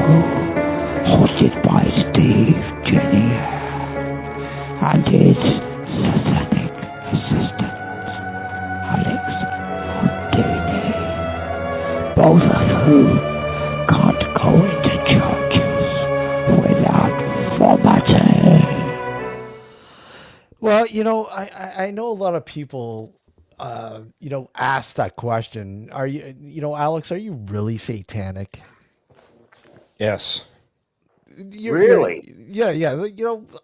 hosted by Steve, Jenny, and his satanic assistant, Alex Houdini, both of whom can't go into churches without vomiting. Well, I know a lot of people, ask that question. Are you, Alex, are you really satanic? Yes. Really? Yeah.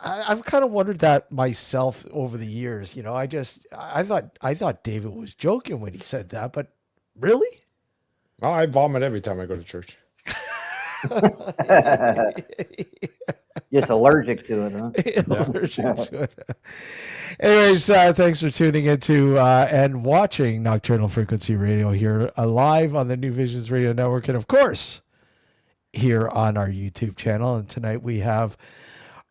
I've kind of wondered that myself over the years. I thought David was joking when he said that, but really? Well, I vomit every time I go to church. Just allergic to it, huh? Allergic to it. Anyways, thanks for tuning into and watching Nocturnal Frequency Radio here live on the New Visions Radio Network, and of course here on our YouTube channel. And tonight we have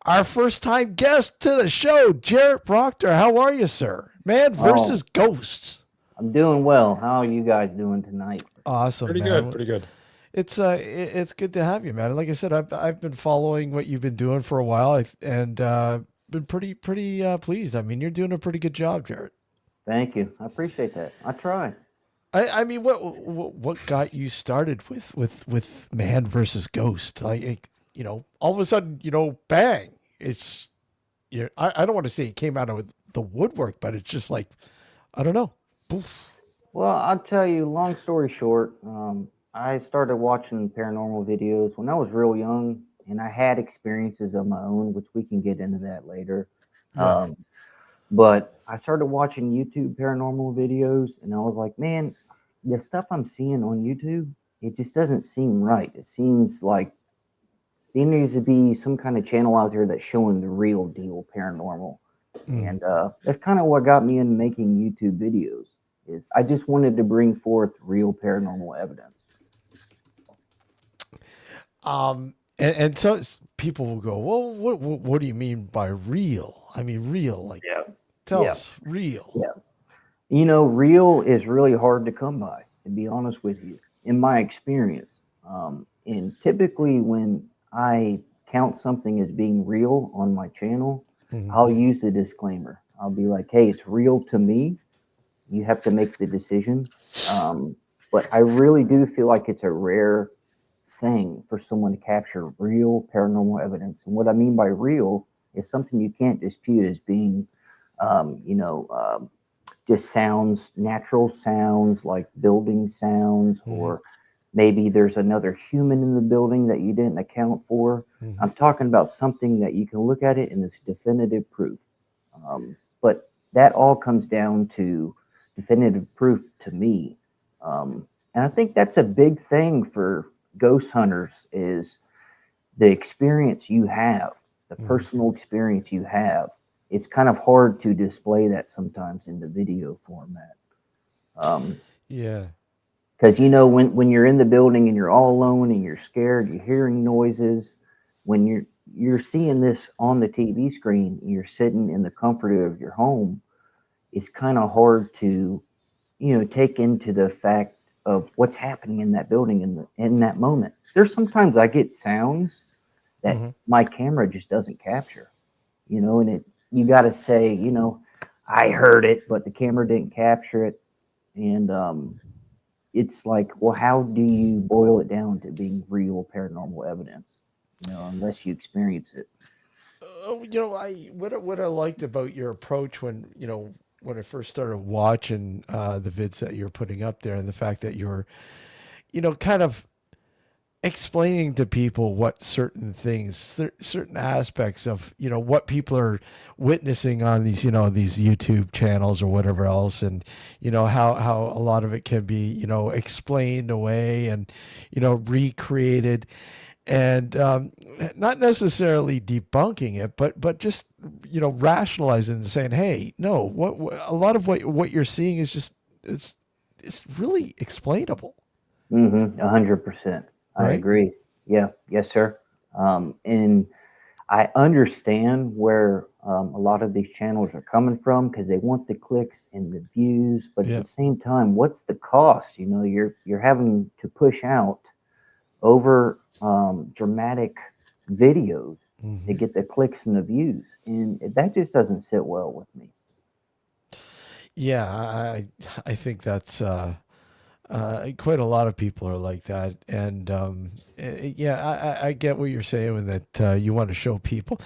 our first time guest to the show, Jarred Proctor. How are you, sir? Man versus ghosts. I'm doing well. How are you guys doing tonight? Awesome. Pretty man. good. Pretty good. It's good to have you, man. Like I said, I've been following what you've been doing for a while, and been pretty pleased. I mean, you're doing a pretty good job, Jarred. Thank you. I appreciate that. I try. I mean, what got you started with man versus ghost? Like, all of a sudden, bang! It's, I don't want to say it came out of the woodwork, but it's just like, I don't know. Poof. Well, I'll tell you. Long story short, I started watching paranormal videos when I was real young, and I had experiences of my own, which we can get into that later. Yeah. But I started watching YouTube paranormal videos, and I was like, man, the stuff I'm seeing on YouTube, it just doesn't seem right. It seems like there needs to be some kind of channel out there that's showing the real deal paranormal. And that's kind of what got me into making YouTube videos. Is I just wanted to bring forth real paranormal evidence. And so people will go, well, what do you mean by real? I mean, real, like, tell us, real. Yeah. Real is really hard to come by, to be honest with you, in my experience. And typically when I count something as being real on my channel, I'll use the disclaimer. I'll be like, hey, it's real to me. You have to make the decision. But I really do feel like it's a rare thing for someone to capture real paranormal evidence. And what I mean by real is something you can't dispute as being, just sounds, natural sounds like building sounds, or maybe there's another human in the building that you didn't account for. I'm talking about something that you can look at it and it's definitive proof. But that all comes down to definitive proof to me. And I think that's a big thing for ghost hunters is the experience you have, the personal experience you have. It's kind of hard to display that sometimes in the video format. Because, when you're in the building and you're all alone and you're scared, you're hearing noises, when you're seeing this on the TV screen, you're sitting in the comfort of your home, it's kind of hard to, take into the fact of what's happening in that building in that moment. There's sometimes I get sounds that my camera just doesn't capture, and you got to say, I heard it, but the camera didn't capture it. And it's like, well, how do you boil it down to being real paranormal evidence, unless you experience it? What I liked about your approach when I first started watching the vids that you're putting up there, and the fact that you're, kind of explaining to people what certain things, certain aspects of, what people are witnessing on these, these YouTube channels or whatever else. And, how a lot of it can be, explained away and, recreated, and not necessarily debunking it, but just, rationalizing and saying, hey, no, what a lot of what you're seeing is just, it's really explainable. 100%. I Right? agree. Yeah. Yes, sir. And I understand where a lot of these channels are coming from because they want the clicks and the views, but at the same time, what's the cost? You're having to push out over dramatic videos to Mhm. get the clicks and the views, and that just doesn't sit well with me. Yeah, I think that's quite a lot of people are like that, and yeah, I get what you're saying when that you want to show people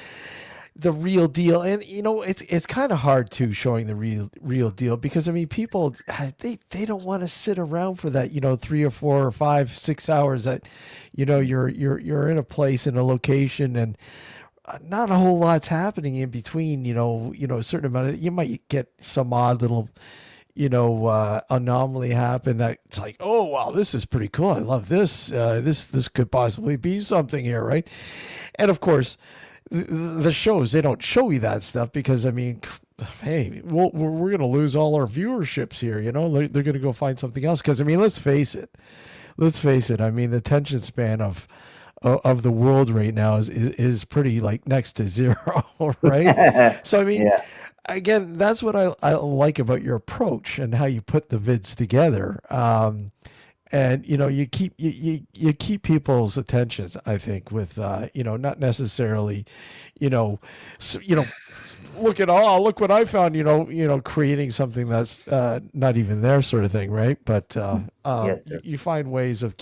the real deal, and it's kind of hard too showing the real deal because I mean people they don't want to sit around for that 3 or 4 or 5 6 hours that you're in a place in a location and not a whole lot's happening in between. A certain amount of you might get some odd little anomaly happen that it's like, oh wow, this is pretty cool. I love this. This could possibly be something here, right? And of course, the shows they don't show you that stuff because I mean, hey, we're gonna lose all our viewerships here. They're gonna go find something else because I mean, let's face it. Let's face it. I mean, the attention span of the world right now is pretty like next to zero, right? So I mean, Yeah, again, that's what I like about your approach and how you put the vids together. And you keep people's attentions, I think, with not necessarily, you know, look at look what I found, creating something that's not even there sort of thing, right? But yes, you, sir. you find ways of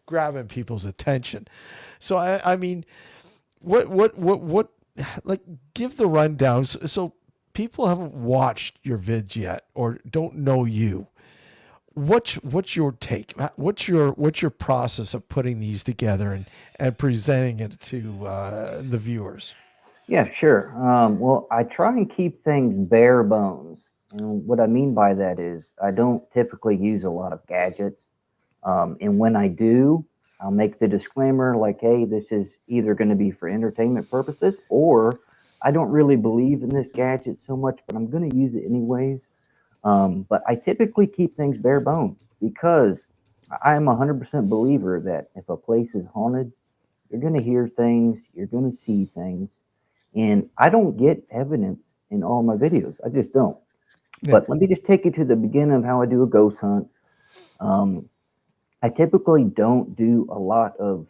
grabbing people's attention. So I mean, what like give the rundown so people haven't watched your vids yet or don't know you. What's your take? What's your process of putting these together and presenting it to the viewers? Yeah, sure. Well, I try and keep things bare bones. And what I mean by that is I don't typically use a lot of gadgets. And when I do, I'll make the disclaimer like, hey, this is either going to be for entertainment purposes or I don't really believe in this gadget so much, but I'm going to use it anyways. But I typically keep things bare bones because I am a 100% believer that if a place is haunted, you're going to hear things, you're going to see things. And I don't get evidence in all my videos. I just don't. Yeah. But let me just take you to the beginning of how I do a ghost hunt. Um, I typically don't do a lot of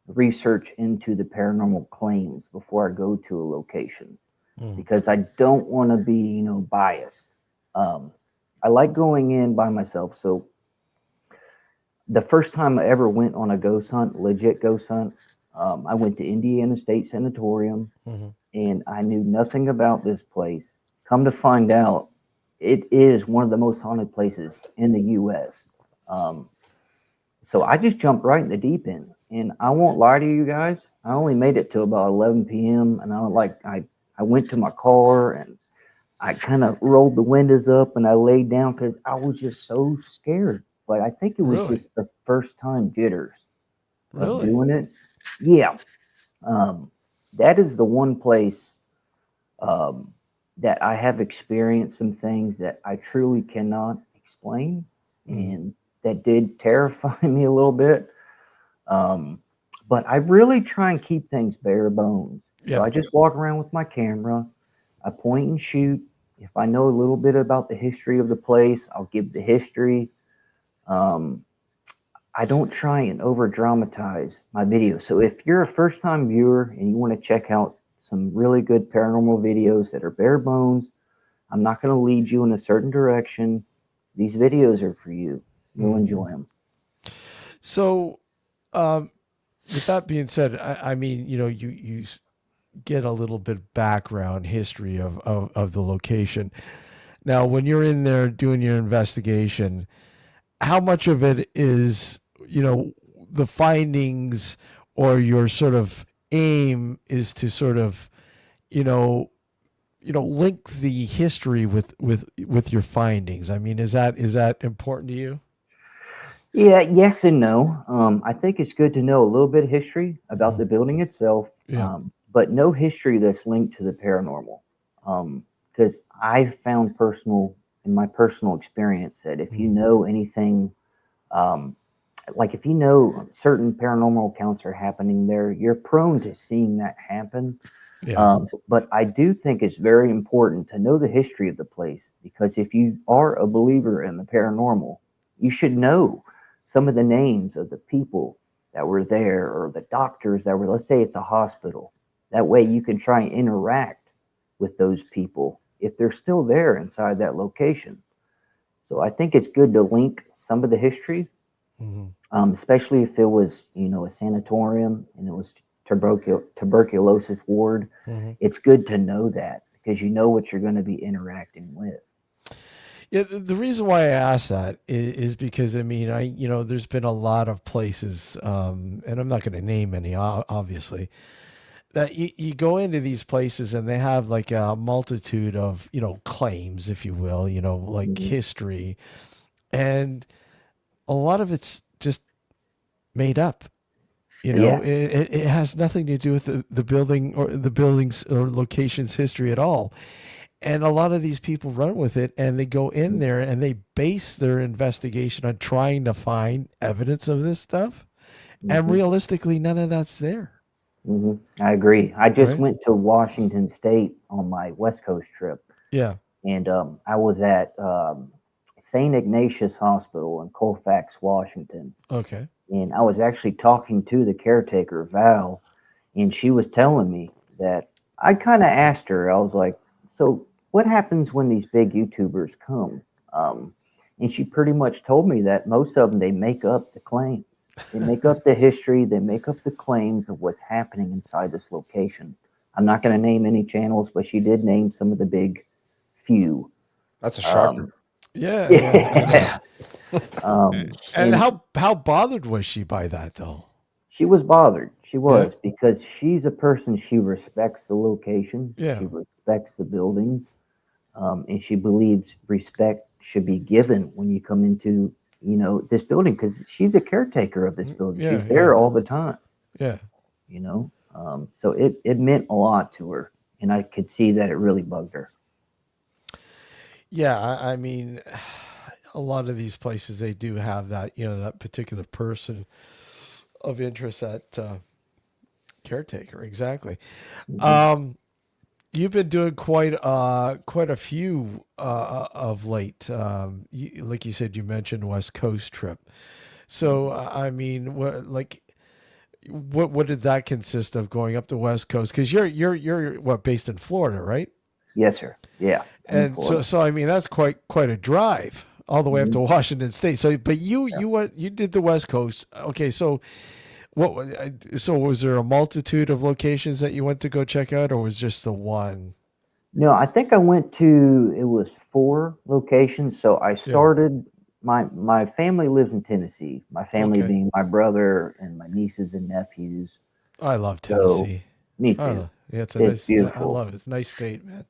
research into the paranormal claims before I go to a location Mm. because I don't want to be, biased. Um, I like going in by myself. So the first time I ever went on a ghost hunt, legit ghost hunt, I went to Indiana State Sanatorium Mhm. and I knew nothing about this place. Come to find out, it is one of the most haunted places in the U.S. Um, so I just jumped right in the deep end, and I won't lie to you guys. I only made it to about 11 p.m. and I went to my car and I kind of rolled the windows up and I laid down because I was just so scared. But I think it was Really? just the first time jitters of Really? doing it. Yeah, um, that is the one place um, that I have experienced some things that I truly cannot explain, Mhm. and that did terrify me a little bit. Um, but I really try and keep things bare bones. So Yeah. I just walk around with my camera, I point and shoot. If I know a little bit about the history of the place, I'll give the history. Um, I don't try and over dramatize my videos. So if you're a first time viewer and you want to check out some really good paranormal videos that are bare bones, I'm not going to lead you in a certain direction. These videos are for you. You'll Mhm. enjoy them. So, um, with that being said, I mean, you get a little bit of background history of the location. Now, when you're in there doing your investigation, how much of it is, the findings or your sort of aim is to sort of, you know, link the history with your findings? I mean, is that important to you? Yeah, yes and no. I think it's good to know a little bit of history about Mhm. the building itself, Yeah. but no history that's linked to the paranormal. Because I've found in my personal experience, that if you Mhm. know anything, um, like if you know certain paranormal accounts are happening there, you're prone to seeing that happen. Yeah. But I do think it's very important to know the history of the place because if you are a believer in the paranormal, you should know some of the names of the people that were there, or the doctors that were, let's say it's a hospital. That way you can try and interact with those people if they're still there inside that location. So I think it's good to link some of the history, especially if it was, a sanatorium and it was tuberculosis ward. It's good to know that because you know what you're going to be interacting with. Yeah, the reason why I ask that is because there's been a lot of places, and I'm not going to name any, obviously, that you go into these places and they have like a multitude of claims, if you will, like history, and a lot of it's just made up. Yeah. It has nothing to do with the building or the buildings or location's history at all. And a lot of these people run with it and they go in there and they base their investigation on trying to find evidence of this stuff. And realistically, none of that's there. I agree. I just Right. went to Washington State on my West Coast trip, Yeah. and I was at St. Ignatius Hospital in Colfax, Washington. Okay. And I was actually talking to the caretaker, Val, and she was telling me that I kind of asked her, I was like, so what happens when these big YouTubers come? And she pretty much told me that most of them, they make up the claims. They make up the history. They make up the claims of what's happening inside this location. I'm not going to name any channels, but she did name some of the big few. That's a shocker. Yeah. Yeah. And how bothered was she by that though? She was bothered. She was because she's a person, she respects the location. Yeah. She respects the building. And she believes respect should be given when you come into, this building because she's a caretaker of this building. Yeah, She's there all the time, Yeah. So it meant a lot to her. And I could see that it really bugged her. Yeah. I mean, a lot of these places, they do have that, that particular person of interest, that caretaker. Exactly. You've been doing quite a few of late. Like you said, you mentioned West Coast trip. So I mean, what did that consist of, going up the West Coast? Because you're what, based in Florida, right? Yes, sir. Yeah. And so I mean, that's quite a drive all the way up to Washington State. So, but you did the West Coast. Okay, so. So was there a multitude of locations that you went to go check out, or was just the one? No, I think I went to, it was 4 locations. So I started, my family lives in Tennessee. My family being my brother and my nieces and nephews. I love Tennessee. So, me too. Yeah, it's beautiful. I love it. It's a nice state, man.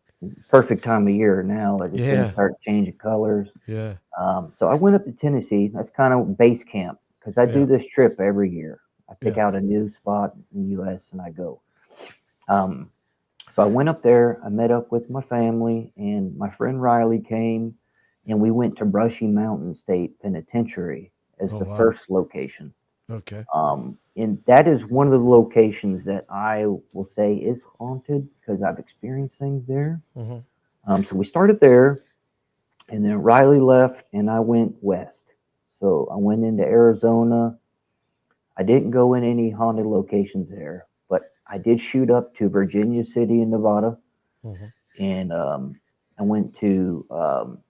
Perfect time of year now. It's going to start changing colors. Yeah. So I went up to Tennessee. That's kind of base camp because I do this trip every year. I pick out a new spot in the U.S. and I go. So I went up there. I met up with my family, and my friend Riley came, and we went to Brushy Mountain State Penitentiary as the first location. Okay. And that is one of the locations that I will say is haunted because I've experienced things there. So we started there, and then Riley left, and I went west. So I went into Arizona. I didn't go in any haunted locations there, but I did shoot up to Virginia City in Nevada. And I went to, well,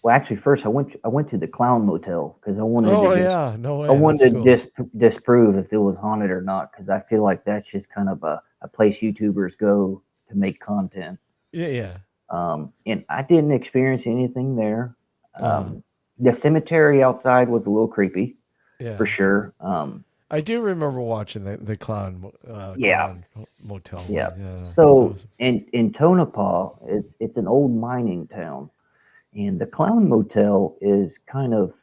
actually, first I went to the Clown Motel because I wanted to disprove if it was haunted or not, because I feel like that's just kind of a place YouTubers go to make content. Yeah. And I didn't experience anything there. The cemetery outside was a little creepy. Yeah. For sure. I do remember watching the Clown Motel. Yeah. So in Tonopah, it's an old mining town, and the Clown Motel is kind of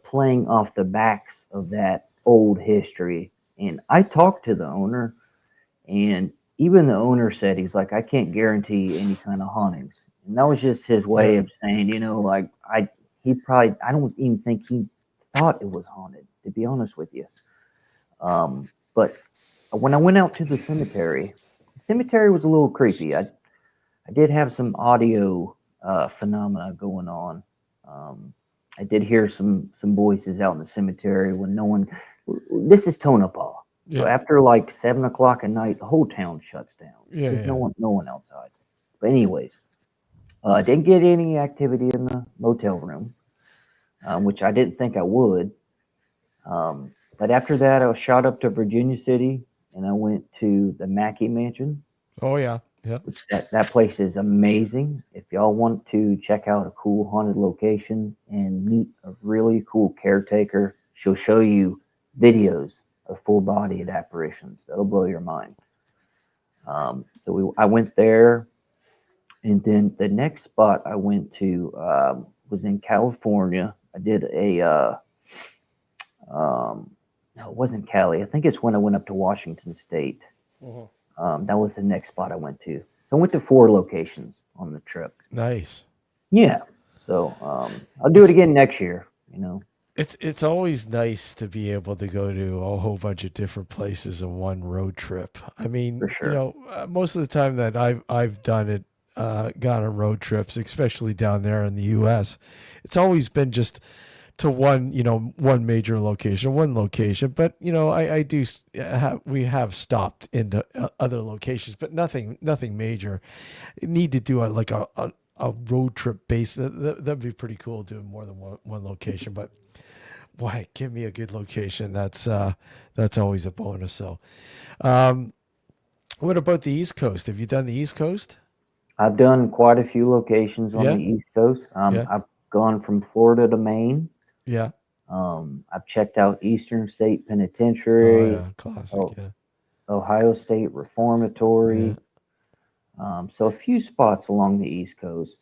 playing off the backs of that old history. And I talked to the owner, and even the owner said, he's like, I can't guarantee any kind of hauntings. And that was just his way of saying, I don't even think he thought it was haunted, to be honest with you. But when I went out to the cemetery was a little creepy. I did have some audio phenomena going on. I did hear some voices out in the cemetery when no one, This is Tonopah. So Yeah. after like 7 o'clock at night, the whole town shuts down. Yeah, There's yeah. no one outside. But anyways, didn't get any activity in the motel room, which I didn't think I would. But after that, I shot up to Virginia City and I went to the Mackey Mansion, Oh yeah. Yeah. which that place is amazing. If y'all want to check out a cool haunted location and meet a really cool caretaker, she'll show you videos of full-bodied apparitions. That'll blow your mind. I went there, and then the next spot I went to was in California. I did no, it wasn't Cali. I think it's when I went up to Washington State. That was the next spot I went to. I went to 4 locations on the trip. Nice. Yeah. So I'll do it again next year. It's always nice to be able to go to a whole bunch of different places in one road trip. I mean, For sure. most of the time that I've done it, gone on road trips, especially down there in the U.S., it's always been just to one major location, one location. But I do we have stopped into other locations, but nothing major. Need to do a road trip base. That'd be pretty cool doing more than one location, but. Boy, give me a good location. That's always a bonus. So, what about the East Coast? Have you done the East Coast? I've done quite a few locations on Yeah. the East Coast. Yeah. I've gone from Florida to Maine. Yeah. I've checked out Eastern State Oh Penitentiary, yeah, classic. Oh. Yeah. Ohio State Reformatory. So a few spots along the East Coast.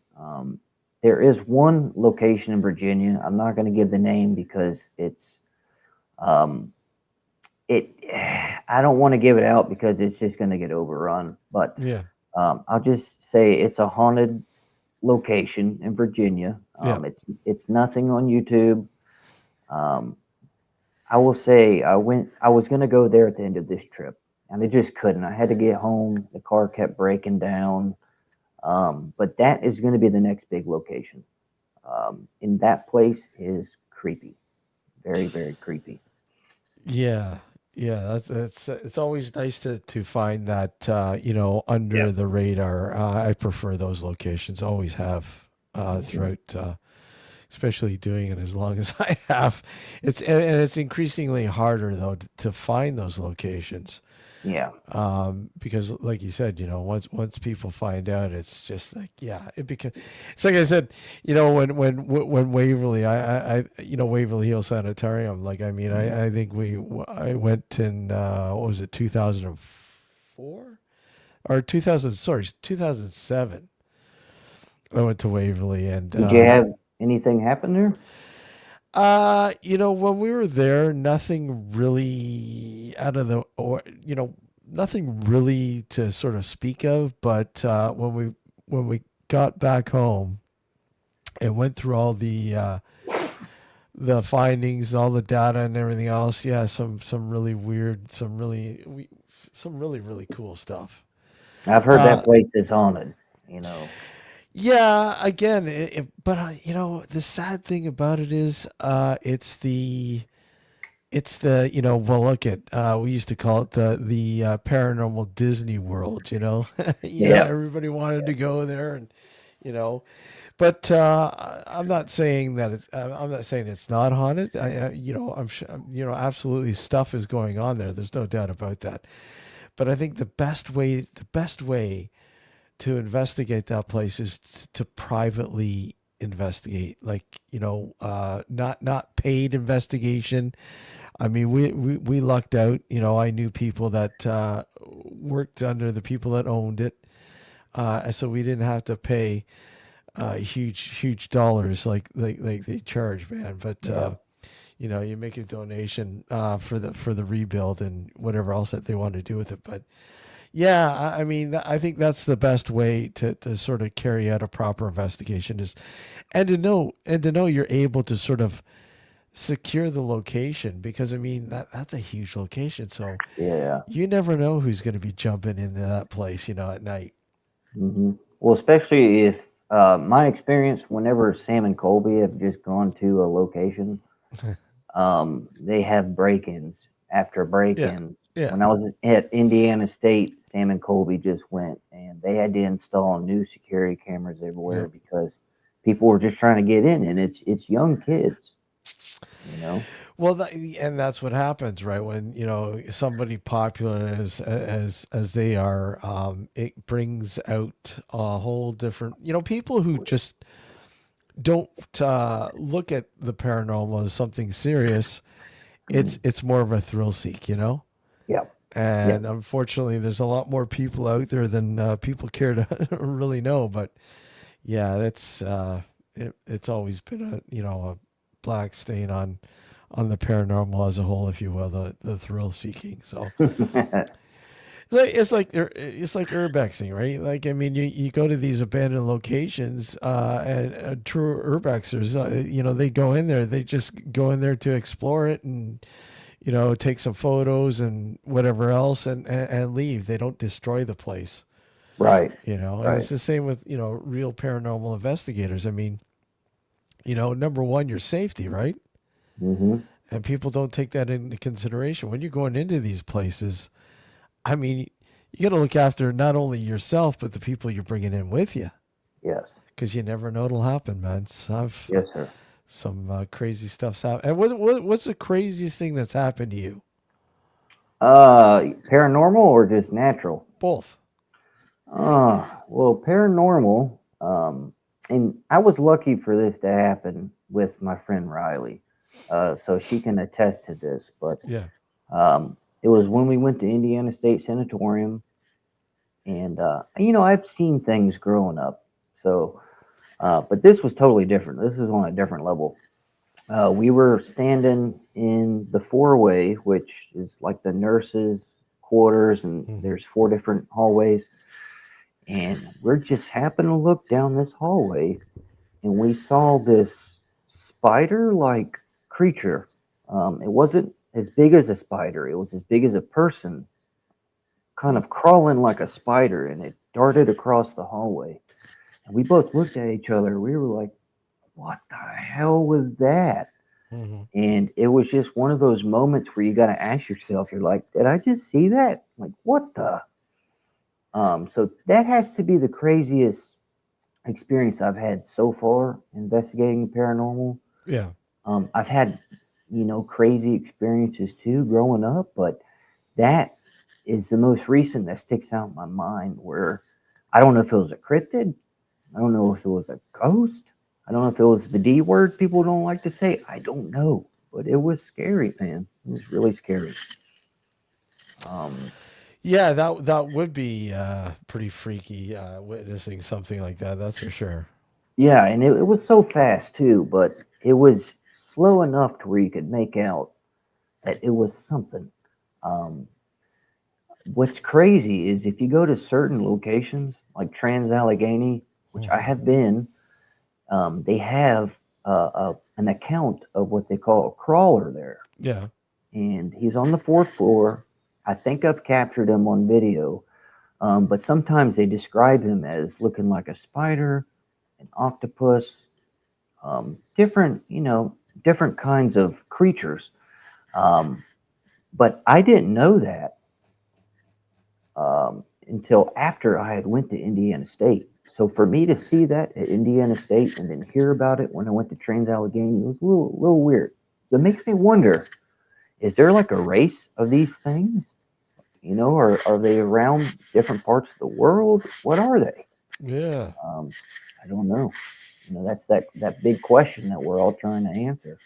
There is one location in Virginia. I'm not going to give the name because it's I don't want to give it out because it's just going to get overrun. But Yeah. I'll just say it's a haunted location in Virginia. Yeah. It's nothing on YouTube. I will say I was going to go there at the end of this trip, and I just couldn't. I had to get home. The car kept breaking down. But that is going to be the next big location. And that place is creepy. Very, very creepy. Yeah. Yeah. That's it's always nice to find that under the radar. I prefer those locations. Always have throughout. Especially doing it as long as I have, it's increasingly harder though to find those locations. Yeah. Because like you said, once people find out, it's just like, it's like I said, when Waverly, I Waverly Hills Sanitarium, like, I mean, I think I went in, what was it, 2004 or 2007. I went to Waverly and, Did you have anything happen there? when we were there, nothing really nothing really to sort of speak of. But when we got back home and went through all the findings, all the data and everything else, some really weird, some really really cool stuff. I've heard that place is haunted. Yeah, again, but the sad thing about it is, it's the well, look at we used to call it the paranormal Disney World. Everybody wanted to go there, and but I'm not saying that I'm not saying it's not haunted. I'm sure, absolutely stuff is going on there. There's no doubt about that. But I think the best way to investigate that place is to privately investigate, like, not paid investigation. I mean, we lucked out. I knew people that worked under the people that owned it, so we didn't have to pay huge dollars like they charge, man. But you make a donation for the rebuild and whatever else that they want to do with it. But yeah, I mean, I think that's the best way to sort of carry out a proper investigation and to know you're able to sort of secure the location, because I mean that's a huge location, so Yeah. you never know who's going to be jumping into that place, at night. Mm-hmm. Well, especially if my experience, whenever Sam and Colby have just gone to a location, They have break-ins after break-ins. Yeah. When I was at Indiana State, Sam and Colby just went, and they had to install new security cameras everywhere Yeah. because people were just trying to get in, and it's young kids, you know. Well, and that's what happens, right? When somebody popular as they are, it brings out a whole different, people who just don't look at the paranormal as something serious. It's more of a thrill seek, Yeah, yeah, And unfortunately, there's a lot more people out there than people care to really know. But yeah, it's always been a black stain on the paranormal as a whole, if you will, the thrill seeking. So it's like urbexing, right? Like, I mean, you go to these abandoned locations, and true urbexers, they go in there, they just go in there to explore it and take some photos and whatever else, and leave. They don't destroy the place, right, And right. it's the same with real paranormal investigators. I mean, number one, your safety, right? Hmm. And people don't take that into consideration when you're going into these places. I mean, you got to look after not only yourself but the people you're bringing in with you, Yes, because you never know what'll happen, man. yes, sir. Some crazy stuff's happened. And what's the craziest thing that's happened to you? Paranormal or just natural? Both. Well, paranormal. And I was lucky for this to happen with my friend Riley, so she can attest to this. But Yeah. it was when we went to Indiana State Sanatorium, and I've seen things growing up, so but this was totally different. This was on a different level. We were standing in the four-way, which is like the nurses' quarters, and there's four different hallways. And we're just happening to look down this hallway, and we saw this spider-like creature. It wasn't as big as a spider; it was as big as a person, kind of crawling like a spider, and it darted across the hallway. And we both looked at each other. We were like, "What the hell was that?" Mm-hmm. And it was just one of those moments where you got to ask yourself, you're like, did I just see that? Like, what the? So that has to be the craziest experience I've had so far investigating the paranormal. Yeah. I've had, crazy experiences too growing up, but that is the most recent that sticks out in my mind where I don't know if it was a cryptid. I don't know if it was a ghost. I don't know if it was the D word people don't like to say. I don't know, but it was scary, man. It was really scary. Yeah, that would be pretty freaky, witnessing something like that. That's for sure. Yeah, and it was so fast too, but it was slow enough to where you could make out that it was something. Um, what's crazy is if you go to certain locations like Trans Allegheny, which I have been, they have an account of what they call a crawler there, Yeah. and he's on the fourth floor. I think I've captured him on video, but sometimes they describe him as looking like a spider, an octopus, different, different kinds of creatures. Um, but I didn't know that until after I had went to Indiana State. So for me to see that at Indiana State and then hear about it when I went to Trans Allegheny, it was a little weird. So it makes me wonder: is there like a race of these things? Or are they around different parts of the world? What are they? Yeah. I don't know. That's that big question that we're all trying to answer.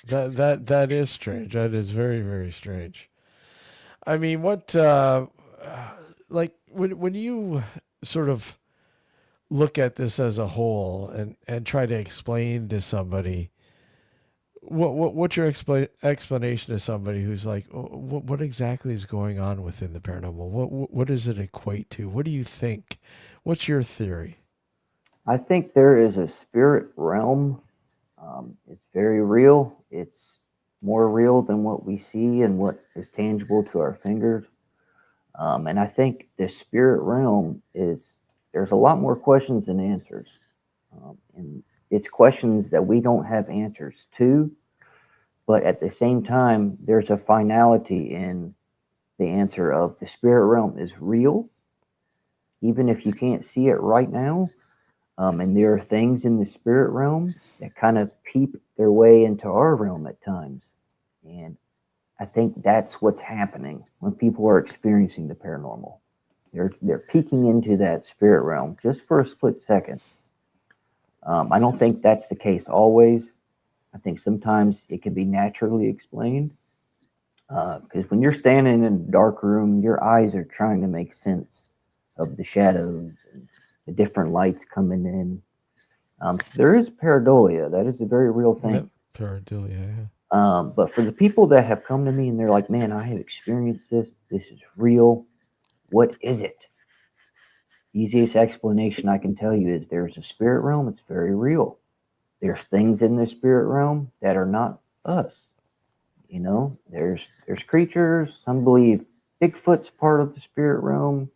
That is strange. That is very, very strange. I mean, what like when you sort of look at this as a whole and try to explain to somebody what's your explanation to somebody who's like, "Oh, what exactly is going on within the paranormal? What does it equate to? What do you think? What's your theory?" I think there is a spirit realm. It's very real. It's more real than what we see and what is tangible to our fingers. And I think the spirit realm there's a lot more questions than answers. And it's questions that we don't have answers to. But at the same time, there's a finality in the answer of the spirit realm is real, even if you can't see it right now. And there are things in the spirit realm that kind of peep their way into our realm at times. And I think that's what's happening when people are experiencing the paranormal. They're peeking into that spirit realm just for a split second. I don't think that's the case always. I think sometimes it can be naturally explained. Because when you're standing in a dark room, your eyes are trying to make sense of the shadows and the different lights coming in. There is pareidolia. That is a very real thing. Yep. Pareidolia, yeah. But for the people that have come to me and they're like, man, I have experienced this. This is real. What is it? Easiest explanation I can tell you is there's a spirit realm. It's very real. There's things in the spirit realm that are not us. You know, there's creatures. Some believe Bigfoot's part of the spirit realm.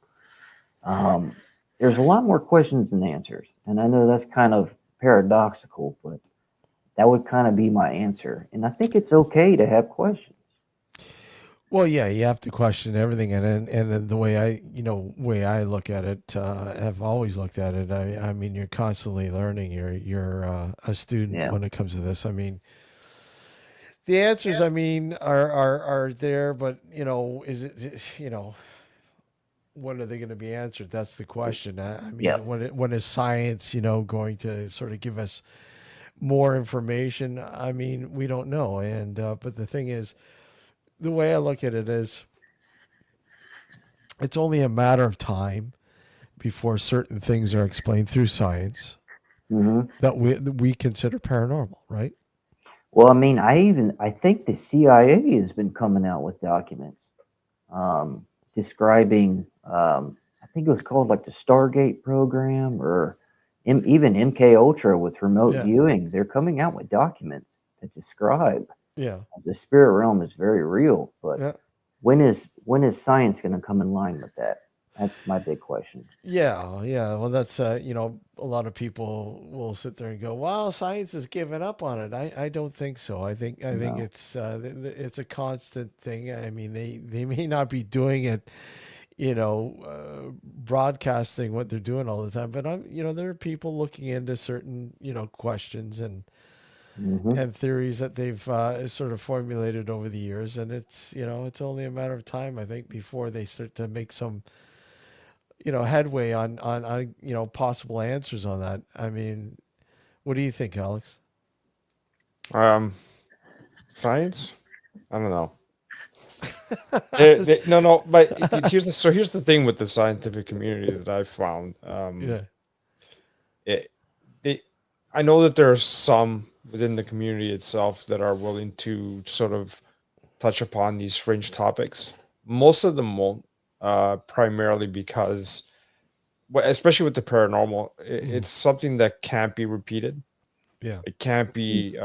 There's a lot more questions than answers. And I know that's kind of paradoxical, but that would kind of be my answer. And I think it's okay to have questions. Well, yeah, you have to question everything, and then the way I look at it, have always looked at it. I mean, you're constantly learning. You're a student Yeah. when it comes to this. I mean, the answers, I mean, are there, but is it, when are they going to be answered? That's the question. I mean, Yeah. when is science, going to sort of give us more information? I mean, we don't know, and but the thing is, the way I look at it is, it's only a matter of time before certain things are explained through science hmm that we consider paranormal, right? Well, I mean, I think the CIA has been coming out with documents describing. I think it was called like the Stargate program, or even MK Ultra with remote Yeah, viewing. They're coming out with documents that describe yeah, the spirit realm is very real. But yeah, when is science going to come in line with that? That's my big question. yeah. Well, that's a lot of people will sit there and go, "Well, science has given up on it." I don't think so. I think No. it's a constant thing. I mean, they may not be doing it, broadcasting what they're doing all the time, but there are people looking into certain questions hmm and theories that they've sort of formulated over the years, and it's only a matter of time, I think, before they start to make some headway on possible answers on that. I mean, what do you think, Alex? Science? I don't know. No, but here's the thing with the scientific community that I've found. Yeah, It, they, I know that there are some within the community itself that are willing to sort of touch upon these fringe topics. Most of them won't, primarily because, especially with the paranormal, mm, it's something that can't be repeated. yeah, It can't be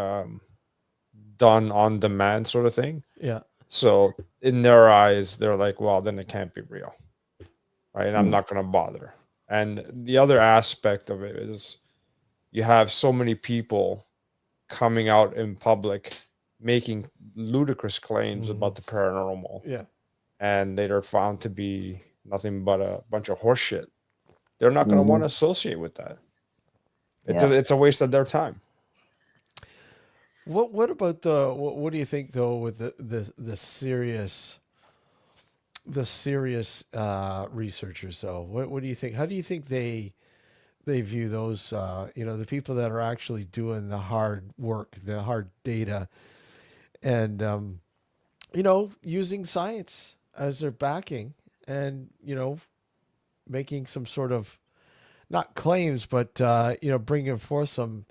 done on demand, sort of thing. yeah, So in their eyes, they're like, well, then it can't be real, right? And I'm Mm. not going to bother. And the other aspect of it is you have so many people coming out in public making ludicrous claims mm, about the paranormal, yeah, and they are found to be nothing but a bunch of horseshit. They're not going to want hmm to associate with that. Yeah. It's a waste of their time. what about what do you think, though, with the serious researchers, though? What do you think? How do you think they view those, the people that are actually doing the hard work, the hard data, and using science as their backing, and making some sort of, not claims, but bringing forth some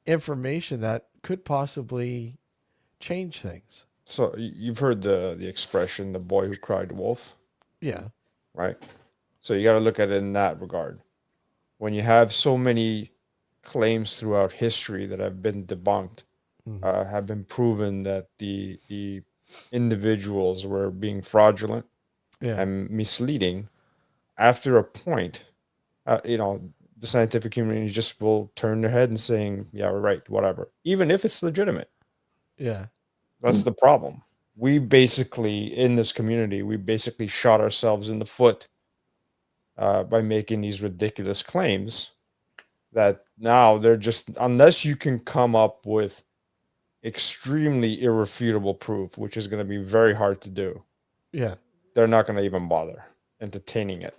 information that could possibly change things. So you've heard the expression "the boy who cried wolf," Yeah. right? So you got to look at it in that regard. When you have so many claims throughout history that have been debunked, Hmm. have been proven that the individuals were being fraudulent Yeah. and misleading, after a point, the scientific community just will turn their head and saying, "Yeah, we're right, whatever," even if it's legitimate. Yeah. That's the problem. We basically, in this community, we basically shot ourselves in the foot by making these ridiculous claims that now they're just, unless you can come up with extremely irrefutable proof, which is going to be very hard to do, Yeah. they're not going to even bother entertaining it.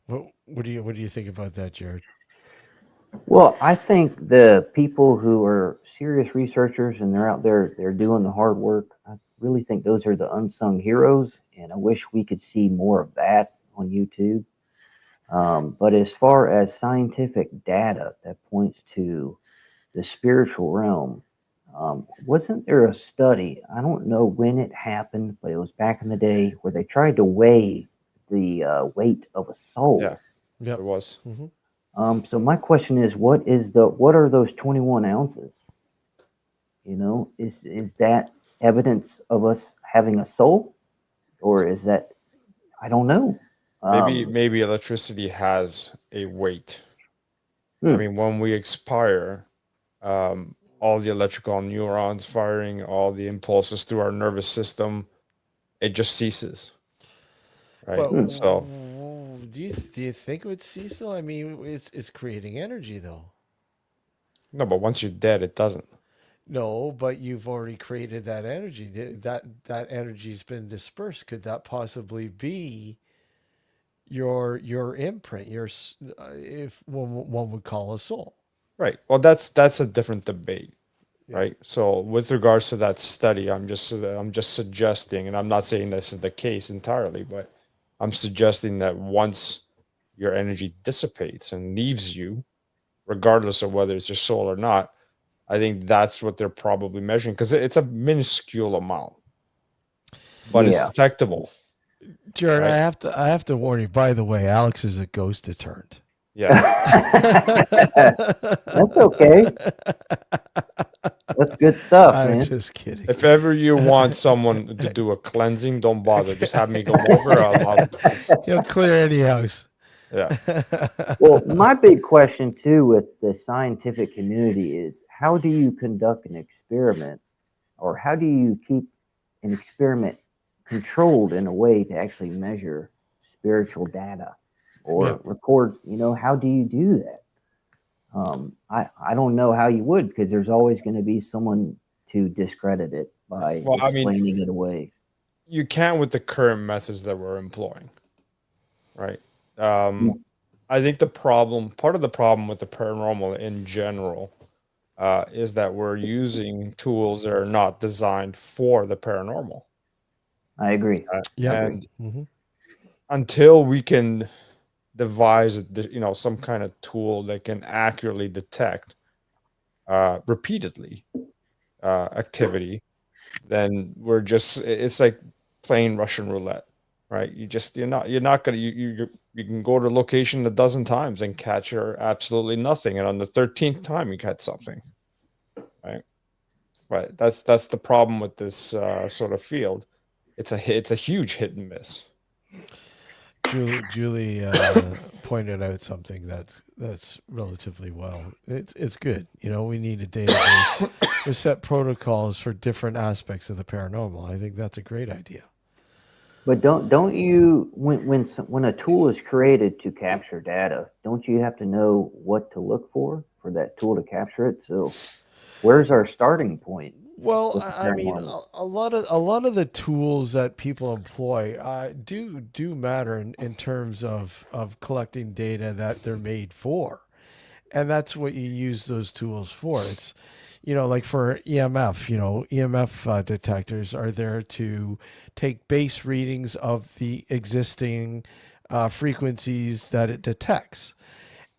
What do you think about that, Jared? Well, I think the people who are serious researchers and they're out there, they're doing the hard work. I really think those are the unsung heroes, and I wish we could see more of that on YouTube. But as far as scientific data that points to the spiritual realm, wasn't there a study? I don't know when it happened, but it was back in the day where they tried to weigh the weight of a soul. Yeah, Yep. it was. So my question is, what are those 21 ounces? You know, is that evidence of us having a soul, or is that, I don't know. Maybe electricity has a weight. I mean, when we expire, all the electrical neurons firing, all the impulses through our nervous system, it just ceases. Right. But So do you think it would cease though? I mean, it's creating energy though. no, but once you're dead, it doesn't. No, but you've already created that energy. That energy's been dispersed. Could that possibly be your imprint? If one would call a soul. Right. Well, that's a different debate. Right. So with regards to that study, I'm just suggesting, and I'm not saying this is the case entirely, but I'm suggesting that once your energy dissipates and leaves you, regardless of whether it's your soul or not, I think that's what they're probably measuring, because it's a minuscule amount, but it's detectable. Jared, right? I have to warn you. By the way, Alex is a ghost eterned. Yeah. That's okay. That's good stuff, I'm man. just kidding. If ever you want someone to do a cleansing, don't bother. Just have me come over. He'll clear any house. Yeah. Well, my big question too with the scientific community is, how do you conduct an experiment, or how do you keep an experiment controlled in a way to actually measure spiritual data or record? You know, how do you do that? I don't know how you would, because there's always going to be someone to discredit it by explaining it away. You can't with the current methods that we're employing, right? I think part of the problem with the paranormal in general is that we're using tools that are not designed for the paranormal. I agree. And until we can devise some kind of tool that can accurately detect repeatedly activity, then it's like playing Russian roulette, right? You're not gonna you can go to a location a dozen times and catch absolutely nothing, and on the 13th time you catch something, right? Right. That's the problem with this sort of field. It's a huge hit and miss. Julie pointed out something that's relatively well. It's good. You know, we need a database with set protocols for different aspects of the paranormal. I think that's a great idea. But don't you, when a tool is created to capture data, don't you have to know what to look for that tool to capture it? So where's our starting point? Well, I mean, a lot of the tools that people employ do matter in terms of collecting data that they're made for, and that's what you use those tools for. It's, you know, like for EMF, EMF detectors are there to take base readings of the existing frequencies that it detects,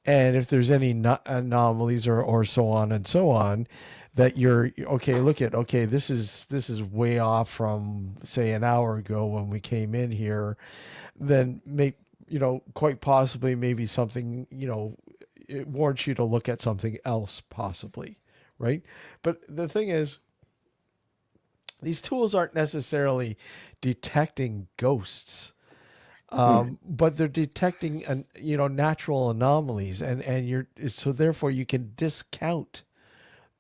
and if there's any anomalies or so on and so on, that this is way off from, say, an hour ago when we came in here, then quite possibly maybe something, it warrants you to look at something else possibly, right? But the thing is, these tools aren't necessarily detecting ghosts, but they're detecting natural anomalies, and so therefore you can discount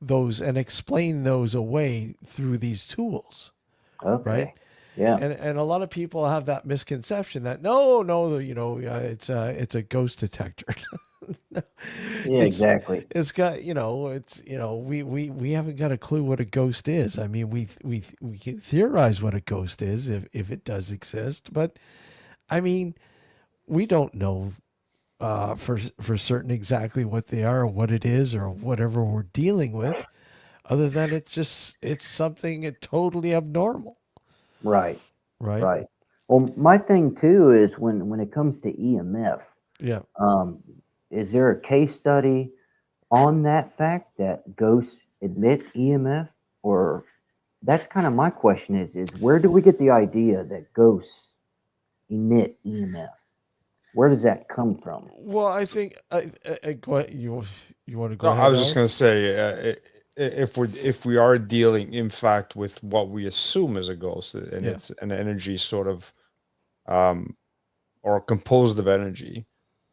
those and explain those away through these tools, Okay. right? Yeah. And a lot of people have that misconception that no, it's a ghost detector. No, Yeah, exactly. it's got, we haven't got a clue what a ghost is. I mean, we can theorize what a ghost is if it does exist, but I mean, we don't know for certain exactly what they are or what it is or whatever we're dealing with, other than it's something totally abnormal, Right. right? Right. Well, my thing too is when it comes to EMF, Yeah. is there a case study on that fact that ghosts emit EMF? Or that's kind of my question is where do we get the idea that ghosts emit EMF? Where does that come from? Well, I think go ahead. You want to go No, ahead, I was just going Alex? to say, if we are dealing, in fact, with what we assume is a ghost, and Yeah. it's an energy sort of, um, or composed of energy,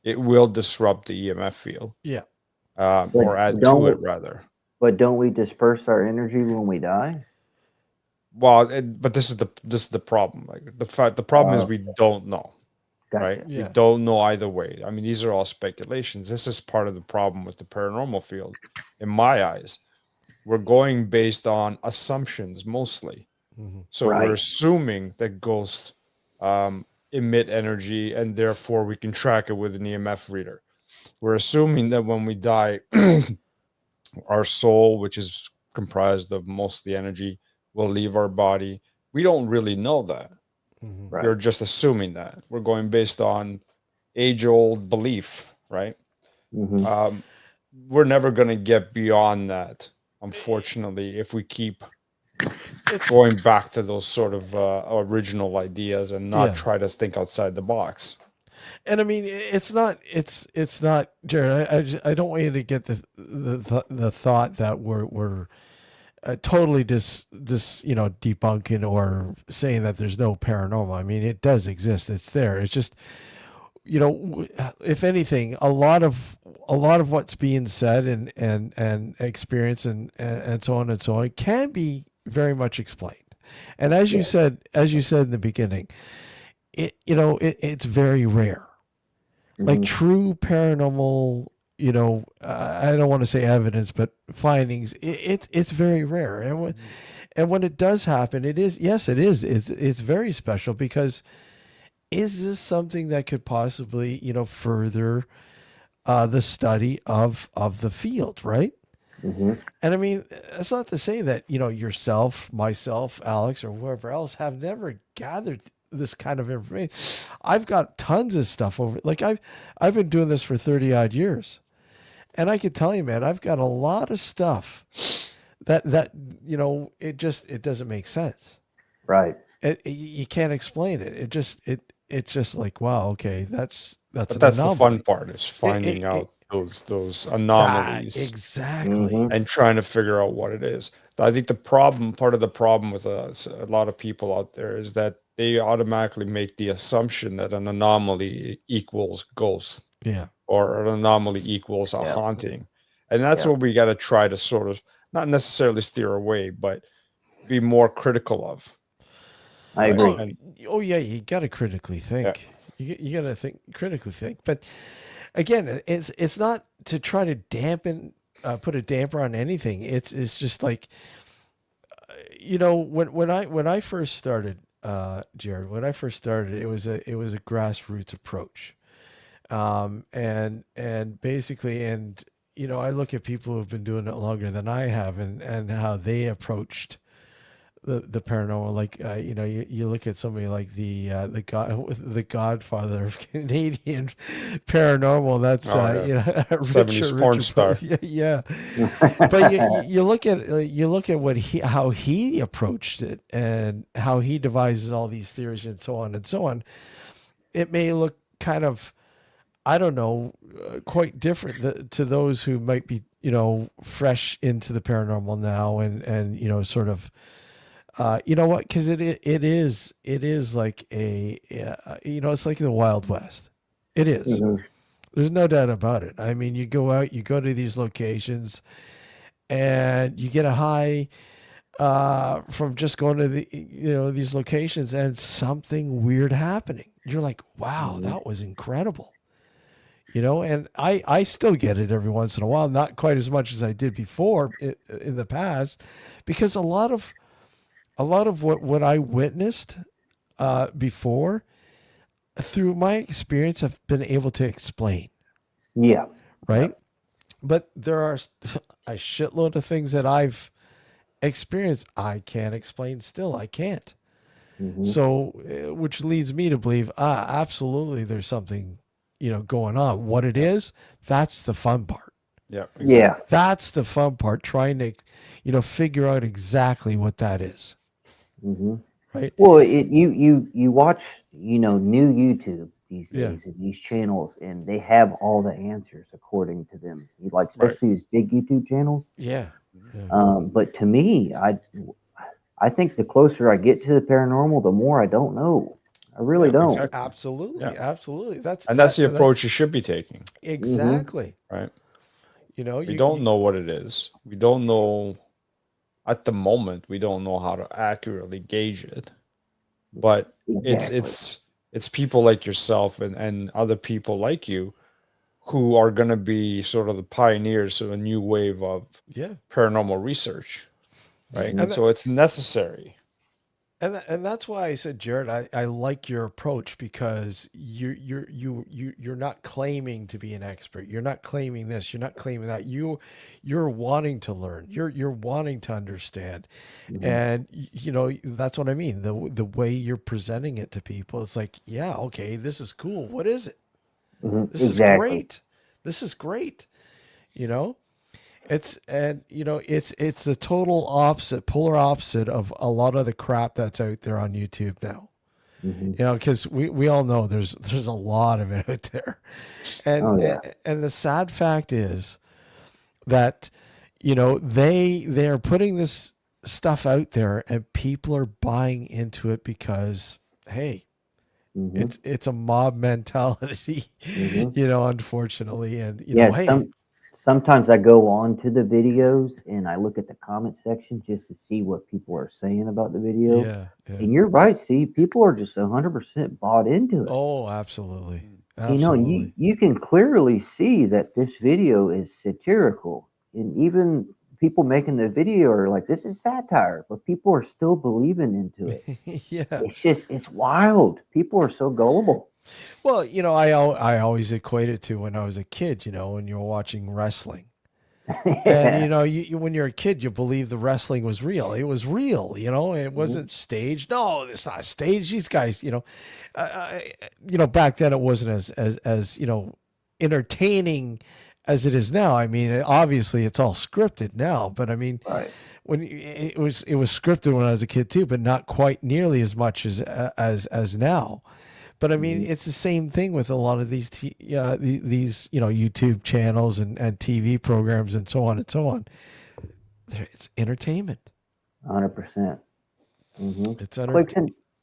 it will disrupt the EMF field, Yeah. or But add don't to we, it rather. but don't we disperse our energy when we die? Well, but this is the problem. Like the problem is we don't know, right? Gotcha. We Yeah. don't know either way. I mean, these are all speculations. This is part of the problem with the paranormal field, in my eyes. We're going based on assumptions mostly. Mhm. So we're Right. assuming that ghosts emit energy, and therefore we can track it with an EMF reader. We're assuming that when we die, our soul, which is comprised of most of the energy, will leave our body. We don't really know that. Mhm. Right. We're just assuming that. We're going based on age-old belief, right? Hmm. We're never going to get beyond that, unfortunately, if we keep It's going back to those sort of original ideas and not Yeah. try to think outside the box. And I mean, it's not, Jared. I don't want you to get the thought that we're totally debunking or saying that there's no paranormal. I mean, it does exist. It's there. It's just, if anything, a lot of what's being said and experienced and so on and so on can be very much explained. And as you Yeah. said in the beginning, it's very rare. Like Mhm. true paranormal, I don't want to say evidence, but findings, it's very rare. And when it does happen, it is, yes, it is. It's very special because is this something that could possibly, further the study of the field, right? Mhm. And I mean, that's not to say that, yourself, myself, Alex, or whoever else have never gathered this kind of information. I've got tons of stuff like I've been doing this for 30 odd years. And I can tell you, man, I've got a lot of stuff that it doesn't make sense. Right. You can't explain it. It's just like, wow, okay, that's But an that's the fun anomaly. part, is finding It, out those anomalies exactly. Mhm. and trying to figure out what it is. I think part of the problem with a lot of people out there is that they automatically make the assumption that an anomaly equals ghost, Yeah. or an anomaly equals a Yeah. haunting. And that's Yeah. what we got to try to sort of not necessarily steer away, but be more critical of. I Right? agree. And Oh yeah, you got to critically yeah, think. You got to critically think. But again, it's not to try to put a damper on anything. It's just like, when I first started, Jared, when I first started, it was a grassroots approach, and basically, I look at people who've been doing it longer than I have, and how they approached the paranormal. Like, you look at somebody like the Godfather of Canadian paranormal. That's oh yeah, Richard 70s porn star. Yeah, yeah. But you look at what how he approached it and how he devises all these theories and so on and so on. It may look kind of, I don't know, quite different to those who might be, fresh into the paranormal now, and sort of, you know what? Because it is like it's like the Wild West. It is. Mhm. There's no doubt about it. I mean, you go out, you go to these locations, and you get a high from just going to these locations and something weird happening. You're like, wow, that was incredible. And I still get it every once in a while, not quite as much as I did before in the past, because a lot of what I witnessed before, through my experience, I've been able to explain, Yeah. right? But there are a shitload of things that I've experienced I can't explain still. I can't. So, which leads me to believe, absolutely, there's something, going on. What it is, that's the fun part. Yeah. Yeah. That's the fun part, trying to, figure out exactly what that is. Right? Well, you watch, new YouTube these Yeah. days and these channels, and they have all the answers according to them. You like, Right. especially these big YouTube channels. Yeah. But to me, I think the closer I get to the paranormal, the more I don't know. I really don't. Exactly. Absolutely. Yeah. Absolutely. That's the approach you should be taking. Exactly. Right. You We don't know what it is. We don't know at the moment. We don't know how to accurately gauge it. But Exactly. it's people like yourself and other people like you who are going to be sort of the pioneers of a new wave of paranormal research, right? And so it's necessary. And that's why I said, Jarred, I like your approach, because you're not claiming to be an expert. You're not claiming this. You're not claiming that. You're wanting to learn. You're wanting to understand, and that's what I mean. The way you're presenting it to people, it's like, yeah, okay, this is cool. What is it? This is great. This is great. It's the total opposite, polar opposite of a lot of the crap that's out there on YouTube now. Because we all know there's a lot of it out there, and the sad fact is that they're putting this stuff out there and people are buying into it because, hey, it's a mob mentality, unfortunately, and hey. Sometimes I go on to the videos and I look at the comment section just to see what people are saying about the video. Yeah. And you're right, Steve. People are just 100% bought into it. Oh, absolutely. And you can clearly see that this video is satirical. And even people making the video are like, this is satire, but people are still believing into it. Yeah. It's wild. People are so gullible. Well, I always equate it to when I was a kid, when you were watching wrestling. And, when you're a kid, you believe the wrestling was real. It was real, it wasn't staged. No, it's not staged. These guys, back then it wasn't as entertaining as it is now. I mean, obviously it's all scripted now, but I mean, when it was scripted when I was a kid too, but not quite nearly as much as now. But I mean, it's the same thing with a lot of these these YouTube channels and TV programs and so on and so on. It's entertainment. 100%.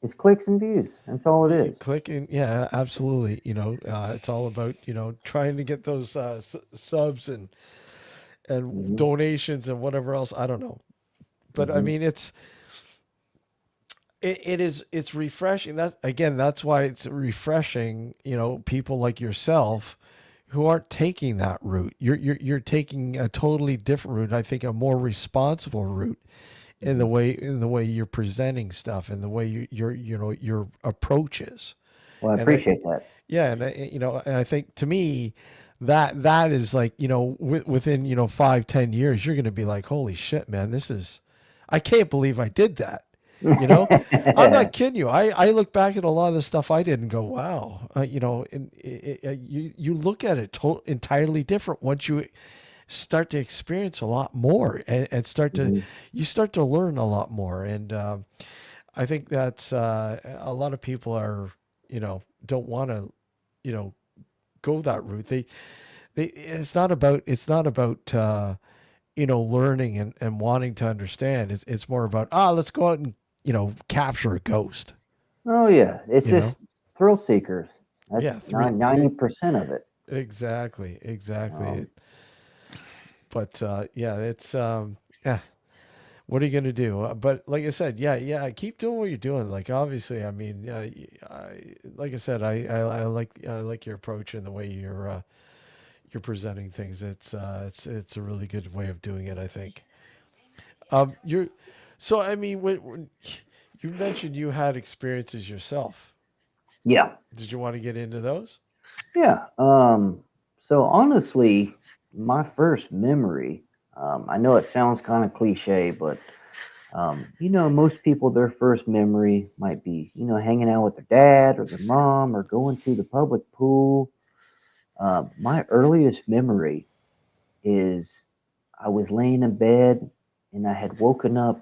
It's clicks and views. That's all it is. Clicking, yeah, absolutely. It's all about trying to get those subs and donations and whatever else. I don't know, but I mean, it's refreshing. That's why it's refreshing, people like yourself who aren't taking that route. You're taking a totally different route. I think a more responsible route in the way you're presenting stuff and the way your approach is. Well, I appreciate that. Yeah. And and I think to me that is like, within 5-10 years, you're going to be like, holy shit, man, I can't believe I did that. I'm not kidding you. I look back at a lot of the stuff I did and go, wow, you look at it entirely different once you start to experience a lot more and start to learn a lot more. And I think that's a lot of people are, don't want to, go that route. It's not about learning and wanting to understand. It's more about, let's go out and, capture a ghost. Oh yeah. It's just thrill seekers. That's 90% of it. Exactly. But yeah, it's yeah. What are you gonna do? But like I said, yeah, keep doing what you're doing. Like obviously, I mean, like I said, I like your approach and the way you're presenting things. It's a really good way of doing it, I think. You're so I mean, when you mentioned you had experiences yourself, Yeah. did you want to get into those? Yeah. So honestly, my first memory, I know it sounds kind of cliche, but most people, their first memory might be, hanging out with their dad or their mom or going to the public pool. My earliest memory is I was laying in bed and I had woken up.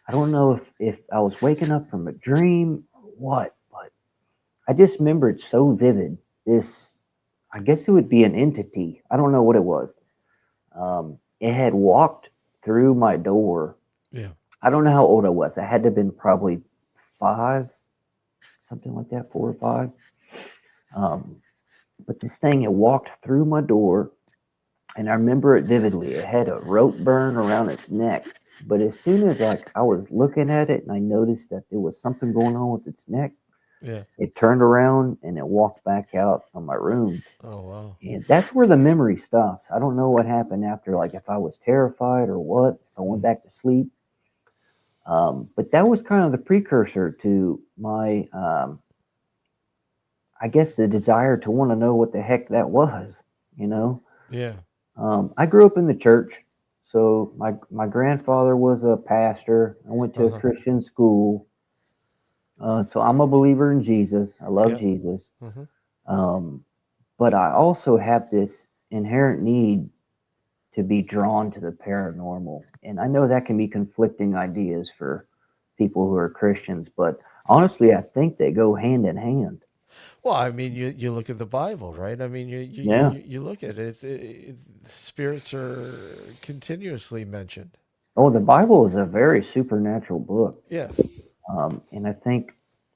I don't know if I was waking up from a dream or what, but I just remember it so vivid. This, I guess it would be an entity. I don't know what it was. It had walked through my door. Yeah. I don't know how old I was. I had to have been probably 5, something like that, 4 or 5. Um, but this thing had walked through my door, and I remember it vividly. It had a rope burn around its neck. But as soon as like I was looking at it and I noticed that there was something going on with its neck, Yeah. it turned around and it walked back out of my room. Oh wow. And that's where the memory stops. I don't know what happened after, like if I was terrified or what, if I went back to sleep. But that was kind of the precursor to my, I guess, the desire to want to know what the heck that was. You know, Yeah. I grew up in the church, so my grandfather was a pastor. I went to a Uh-huh. Christian school, so I'm a believer in Jesus. I love Yeah. Jesus, Hmm. um, but I also have this inherent need to be drawn to the paranormal. And I know that can be conflicting ideas for people who are Christians, but honestly, I think they go hand in hand. Well, I mean, you look at the Bible, right? I mean, Yeah. you look at it, spirits are continuously mentioned. Oh, the Bible is a very supernatural book. Yeah. And I think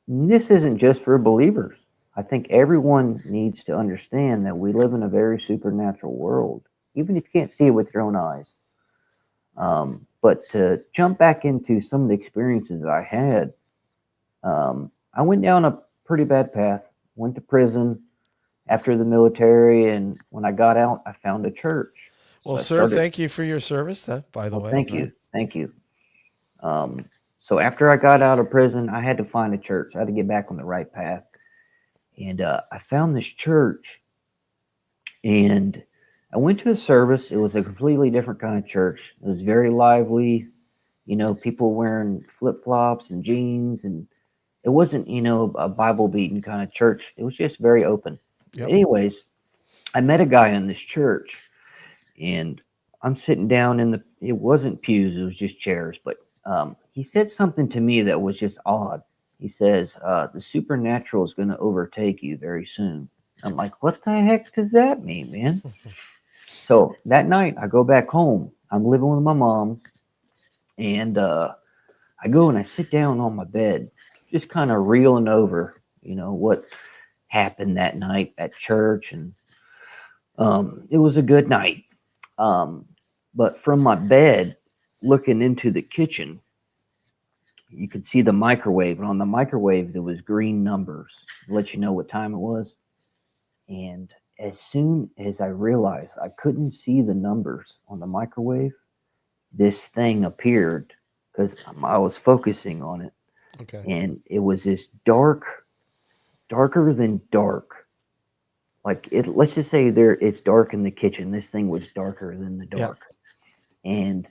this isn't just for believers. I think everyone needs to understand that we live in a very supernatural world, even if you can't see it with your own eyes. But to jump back into some of the experiences that I had, I went down a pretty bad path, went to prison after the military, and when I got out, I found a church. So Well, I sir, started, thank you for your service. By the oh, way, thank right? you, thank you. Um, so after I got out of prison, I had to find a church. I had to get back on the right path. And I found this church, and I went to a service. It was a completely different kind of church. It was very lively, people wearing flip flops and jeans, and it wasn't, a Bible beating kind of church. It was just very open. Yep. Anyways, I met a guy in this church, and I'm sitting down it wasn't pews, it was just chairs, but he said something to me that was just odd. He says, the supernatural is going to overtake you very soon. I'm like, what the heck does that mean, man? So that night, I go back home. I'm living with my mom, and I go and I sit down on my bed, just kind of reeling over, what happened that night at church. And it was a good night. Um, but from my bed, looking into the kitchen, you could see the microwave. And on the microwave, there was green numbers to let you know what time it was. And as soon as I realized I couldn't see the numbers on the microwave, this thing appeared because I was focusing on it. Okay. And it was this darker than dark. Like it, let's just say it's dark in the kitchen. This thing was darker than the Yeah. dark. And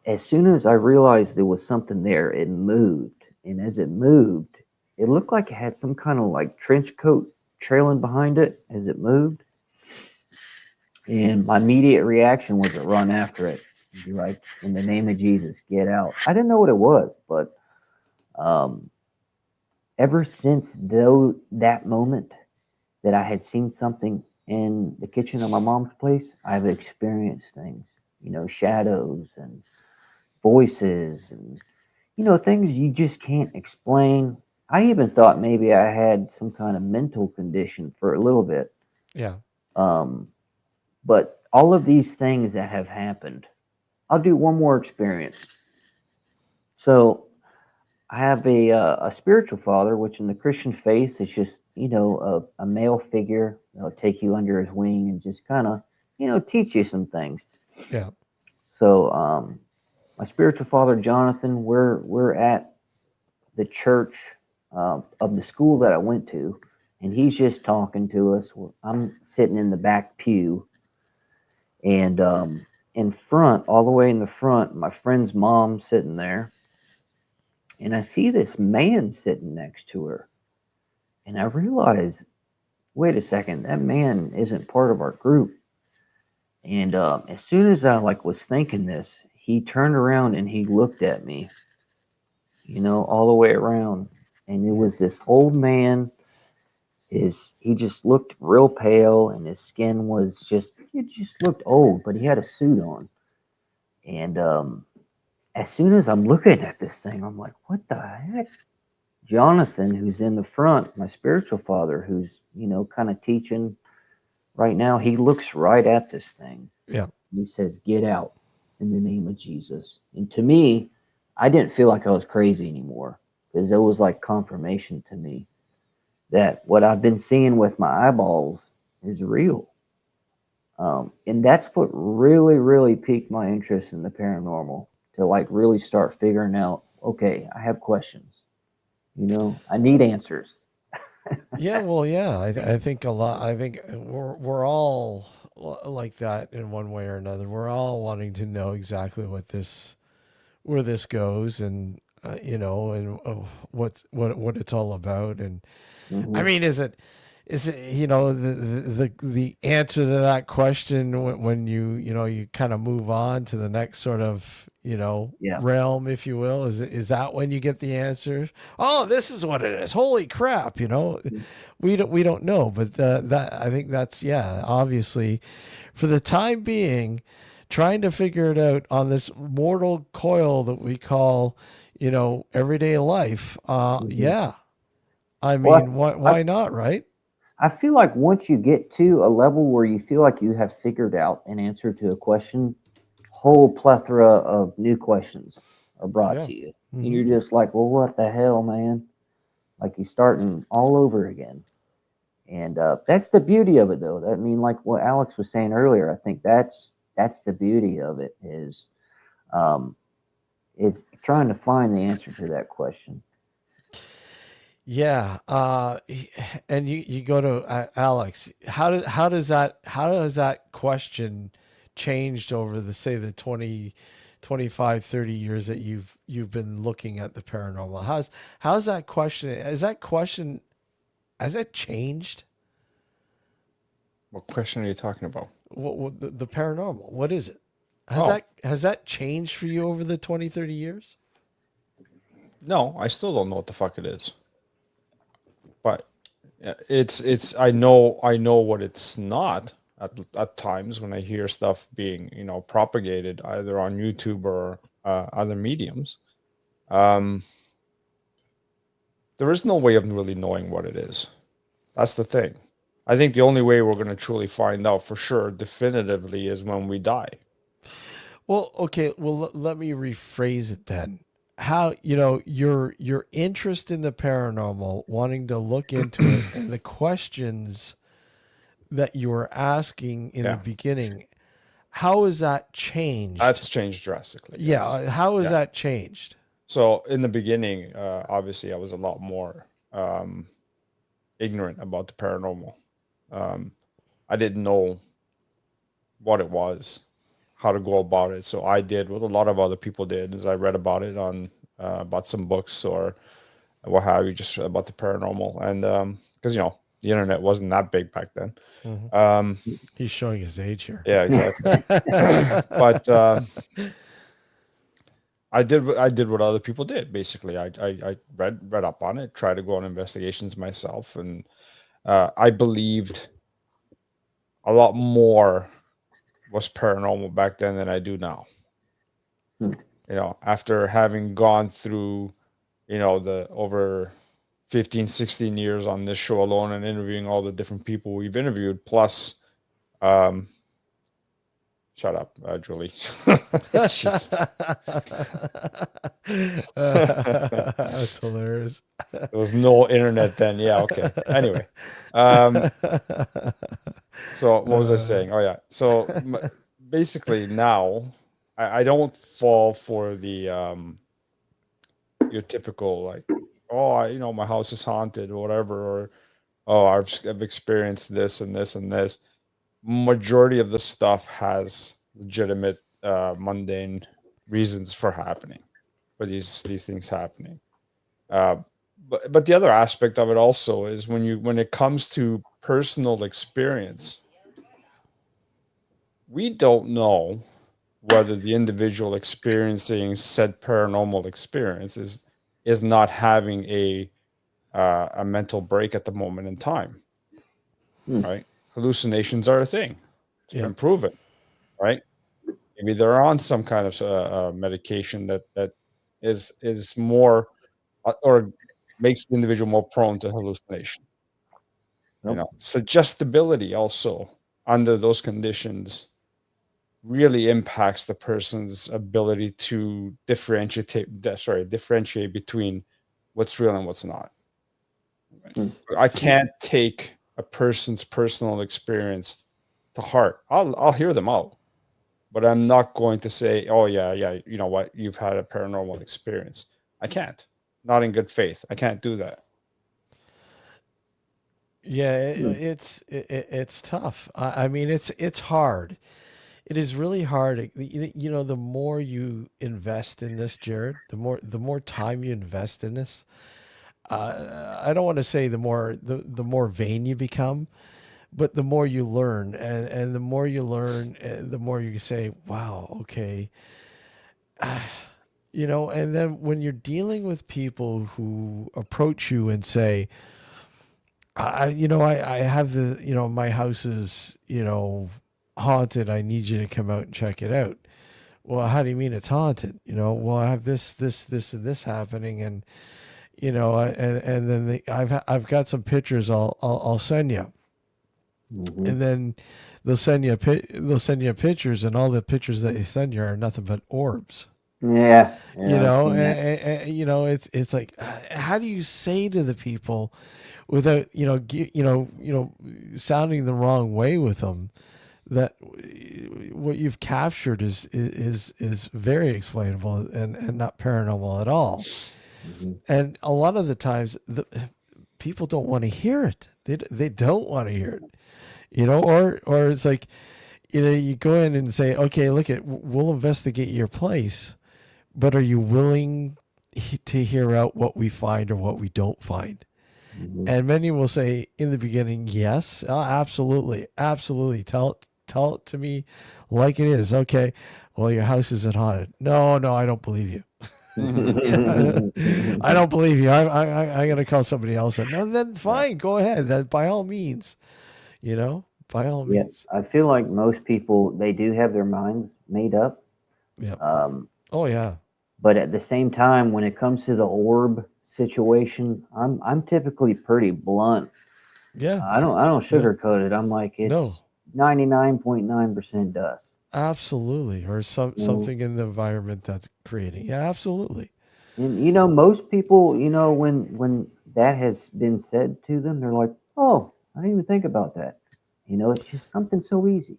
as soon as I realized there was something there, it moved. And as it moved, it looked like it had some kind of like trench coat trailing behind it as it moved. And my immediate reaction was to run after it and be like, in the name of Jesus, get out. I didn't know what it was, but um, ever since that moment that I had seen something in the kitchen of my mom's place, I've experienced things, shadows and voices and things you just can't explain. I even thought maybe I had some kind of mental condition for a little bit. Yeah. Um, but all of these things that have happened, I'll do one more experience. So I have a spiritual father, which in the Christian faith is just, a male figure that'll take you under his wing and just kind of, teach you some things. Yeah. So my spiritual father, Jonathan, we're at the church of the school that I went to, and he's just talking to us. I'm sitting in the back pew, and in front, all the way in the front, my friend's mom sitting there, and I see this man sitting next to her, and I realize, wait a second, that man isn't part of our group. And as soon as I was thinking this, he turned around and he looked at me, all the way around, and it was this old man. He just looked real pale, and his skin was it just looked old, but he had a suit on. And as soon as I'm looking at this thing, I'm like, what the heck? Jonathan, who's in the front, my spiritual father, who's, kind of teaching right now, he looks right at this thing. Yeah. He says, get out in the name of Jesus. And to me, I didn't feel like I was crazy anymore, because it was like confirmation to me that what I've been seeing with my eyeballs is real. And that's what really, really piqued my interest in the paranormal, to really start figuring out, okay, I have questions. I need answers. Yeah, well, yeah, I think a lot. I think we're all like that in one way or another. We're all wanting to know exactly where this goes, and and what it's all about. And I mean, is it the answer to that question when you kind of move on to the next sort of Yeah. realm, if you will? Is that when you get the answer? Oh, this is what it is. Holy crap! We don't know, but that I think that's obviously for the time being, trying to figure it out on this mortal coil that we call everyday life. Yeah, I mean, why not, right? I feel like once you get to a level where you feel like you have figured out an answer to a question, whole plethora of new questions are brought Yeah. to you. Mhm. And you're just like, well, what the hell, man? Like you're starting all over again. And that's the beauty of it, though. I mean, like what Alex was saying earlier, I think that's the beauty of it um, is trying to find the answer to that question. Yeah, and you go to Alex. How does that question changed over the say the 20, 25, 30 years that you've been looking at the paranormal? How's that question? Has that changed? What question are you talking about? What the paranormal? What is it? Oh. Has that changed for you over the 20, 30 years? No, I still don't know what the fuck it is. But it's I know what it's not at times when I hear stuff being propagated either on YouTube or other mediums. There is no way of really knowing what it is. That's the thing. I think the only way we're going to truly find out for sure, definitively, is when we die. Well, okay. Well, let me rephrase it then. How your interest in the paranormal, wanting to look into it, and the questions that you were asking in the beginning, how has that changed? That's changed drastically. Yeah, Yes. how has that changed? So in the beginning, obviously, I was a lot more ignorant about the paranormal. I didn't know what it was, how to go about it. So I did what a lot of other people did, is I read about it on about some books or what have you, just about the paranormal. And because the internet wasn't that big back then. He's showing his age here. Yeah, exactly. But I did what other people did. Basically, I read up on it, tried to go on investigations myself, and I believed a lot more was paranormal back then than I do now. After having gone through, the over 15, 16 years on this show alone and interviewing all the different people we've interviewed, plus Shut up, Julie. Jeez. That's hilarious. There was no internet then. Yeah, okay. Anyway, so what was I saying? Oh yeah. So basically now, I don't fall for the your typical like, oh, my house is haunted or whatever, or oh, I've experienced this and this and this. Majority of the stuff has legitimate mundane reasons for these things happening. But the other aspect of it also is when it comes to personal experience, we don't know whether the individual experiencing said paranormal experience is not having a mental break at the moment in time, right? Hallucinations are a thing. It's been proven, right? Maybe they're on some kind of medication that is more or makes the individual more prone to hallucination. Suggestibility also under those conditions really impacts the person's ability to differentiate between what's real and what's not. I can't take a person's personal experience to heart. I'll hear them out, but I'm not going to say, "Oh yeah, you know what? You've had a paranormal experience." I can't. Not in good faith. I can't do that. Yeah, it's tough. I mean, it's hard. It is really hard. The more you invest in this, Jared, the more time you invest in this. I don't want to say the more vain you become, but the more you learn, and the more you learn, the more you say, "Wow, okay." And then when you're dealing with people who approach you and say, I have my house is, haunted. I need you to come out and check it out. Well, how do you mean it's haunted? Well, I have this, and this happening, and and then I've got some pictures. I'll send you, and then they'll send you pictures, and all the pictures that they send you are nothing but orbs. Yeah, it's like, how do you say to the people without sounding the wrong way with them that what you've captured is very explainable and not paranormal at all. And a lot of the times the people don't want to hear it. They don't want to hear it, or it's like, you go in and say, okay, we'll investigate your place, but are you willing to hear out what we find or what we don't find? And many will say in the beginning, yes, absolutely. Tell it to me like it is. Okay. Well, your house isn't haunted. No, I don't believe you. I don't believe you. I'm going to call somebody else. No, then fine. Go ahead. That by all means, by all means. I feel like most people, they do have their minds made up. Yeah. Oh yeah. But at the same time, when it comes to the orb situation, I'm typically pretty blunt. Yeah. I don't sugarcoat it. I'm like, it's 99.9% dust. Absolutely. Or something in the environment that's creating. Yeah, absolutely. And most people, when that has been said to them, they're like, "Oh, I didn't even think about that." It's just something so easy.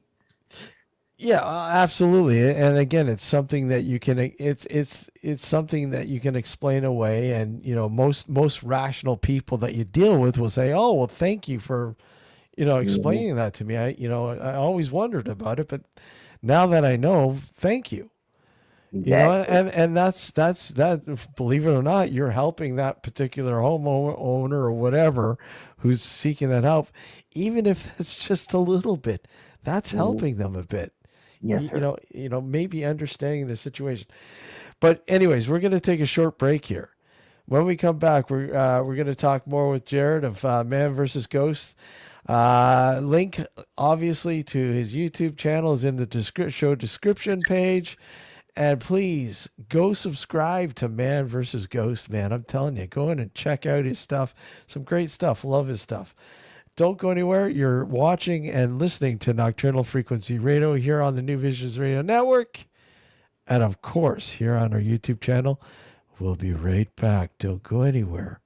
Yeah, absolutely. And again, it's something that you can it's something that you can explain away, and most rational people that you deal with will say, "Oh, well, thank you for explaining that to me. I always wondered about it, but now that I know, thank you." Exactly. And that's that. Believe it or not, you're helping that particular homeowner or whatever who's seeking that help, even if it's just a little bit. That's helping them a bit. Yes, sir. Maybe understanding the situation. But anyways, we're going to take a short break here. When we come back, we're going to talk more with Jarred of Man vs. Ghost. Link, obviously, to his YouTube channel is in the show description page. And please go subscribe to Man vs. Ghost, man. I'm telling you, go in and check out his stuff. Some great stuff. Love his stuff. Don't go anywhere. You're watching and listening to Nocturnal Frequency Radio here on the New Visions Radio Network. And of course, here on our YouTube channel. We'll be right back. Don't go anywhere.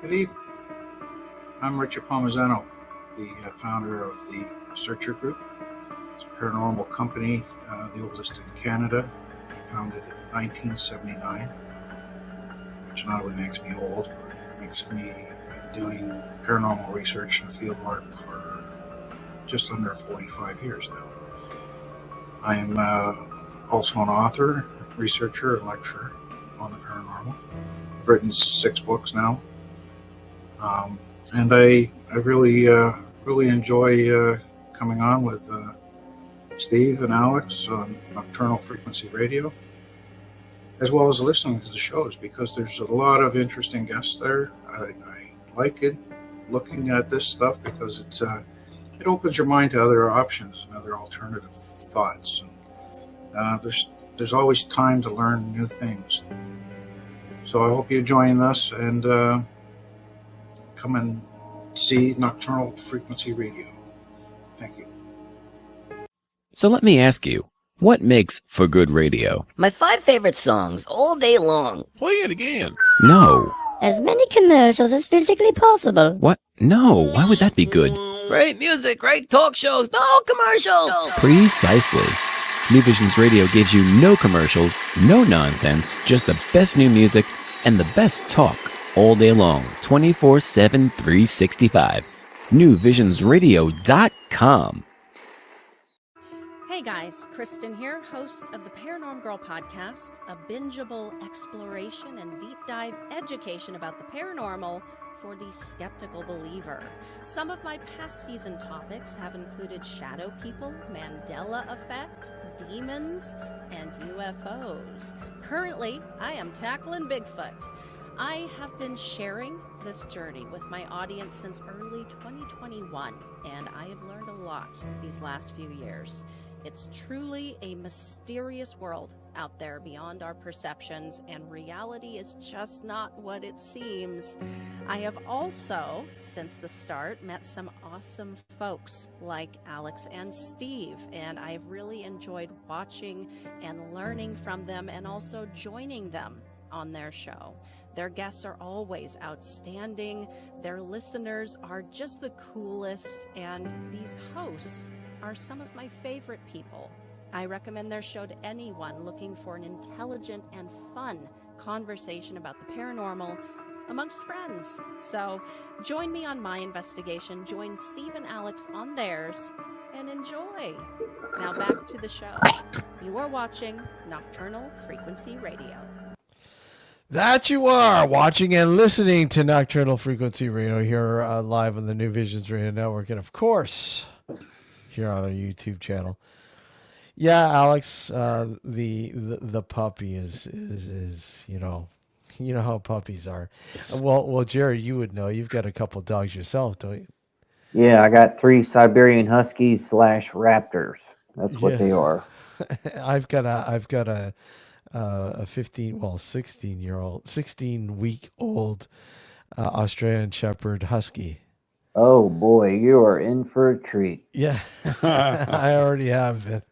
Good evening. I'm Richard Palmisano, the founder of the Searcher Group. It's a paranormal company, the oldest in Canada. I founded it in 1979, which not only makes me old, but makes me doing paranormal research and field work for just under 45 years now. I am also an author, researcher, and lecturer on the paranormal. I've written 6 books now. And I really really enjoy coming on with Steve and Alex on Nocturnal Frequency Radio, as well as listening to the shows, because there's a lot of interesting guests there. I like it, looking at this stuff, because it opens your mind to other options and other alternative thoughts. There's always time to learn new things. So I hope you join us and come and see Nocturnal Frequency Radio. Thank you. So let me ask you, what makes for good radio? My 5 favorite songs all day long. Play it again. No. As many commercials as physically possible. What? No, why would that be good? Great music, great talk shows, no commercials. Precisely. New Visions Radio gives you no commercials, no nonsense, just the best new music and the best talk all day long, 24/7, 365. NewVisionsRadio.com. Hey guys, Kristen here, host of the Paranormal Girl podcast, a bingeable exploration and deep dive education about the paranormal for the skeptical believer. Some of my past season topics have included shadow people, Mandela effect, demons, and UFOs. Currently, I am tackling Bigfoot. I have been sharing this journey with my audience since early 2021, and I have learned a lot these last few years. It's truly a mysterious world out there beyond our perceptions, and reality is just not what it seems. I have also, since the start, met some awesome folks like Alex and Steve, and I've really enjoyed watching and learning from them and also joining them on their show. Their guests are always outstanding, their listeners are just the coolest, and these hosts are some of my favorite people. I recommend their show to anyone looking for an intelligent and fun conversation about the paranormal amongst friends. So join me on my investigation, join Steve and Alex on theirs, and enjoy. Now back to the show. You are watching Nocturnal Frequency Radio. That you are watching and listening to Nocturnal Frequency Radio here live on the New Visions Radio Network, and of course here on our YouTube channel. Yeah, Alex, the puppy is you know how puppies are. Well, Jerry, you would know. You've got a couple dogs yourself, don't you? Yeah, I got 3 Siberian Huskies / Raptors. That's what they are. I've got a 16-week-old Australian Shepherd Husky. Oh boy, you are in for a treat. Yeah, I already have been.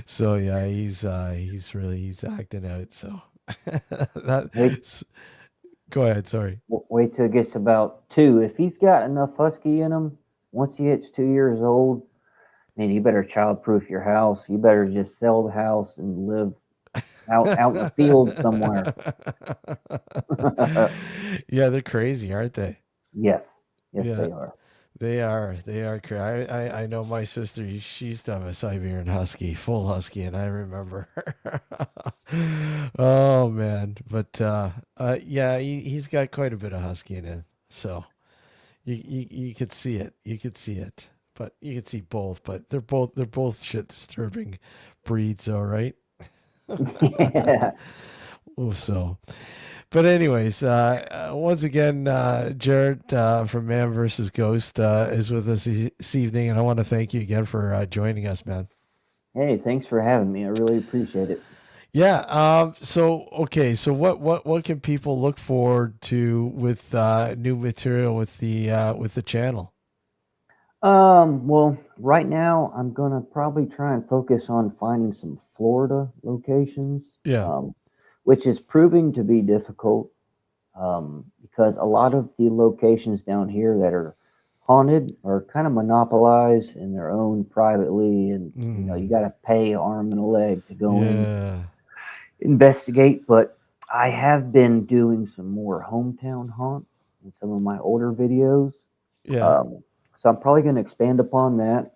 So yeah, he's acting out. So go ahead. Sorry. Wait till it gets about 2. If he's got enough husky in him, once he hits 2 years old, man, you better childproof your house. You better just sell the house and live out in the field somewhere. Yeah, they're crazy, aren't they? Yes, Yeah. they are. They are crazy. I know my sister. She used to have a Siberian Husky, full Husky, and I remember. Oh man, but yeah, he's got quite a bit of Husky in him. So you could see it. You could see it. But you can see both, but they're both shit disturbing breeds, all right. Yeah. So, but anyways, once again, Jarred from Man vs. Ghost is with us this evening, and I want to thank you again for joining us, man. Hey, thanks for having me. I really appreciate it. Yeah. So what can people look forward to with new material with the channel? Well, right now I'm gonna probably try and focus on finding some Florida locations. Yeah. Which is proving to be difficult, because a lot of the locations down here that are haunted are kind of monopolized and they're owned privately, and you got to pay arm and a leg to go in, investigate. But I have been doing some more hometown haunts in some of my older videos. Yeah. So I'm probably going to expand upon that,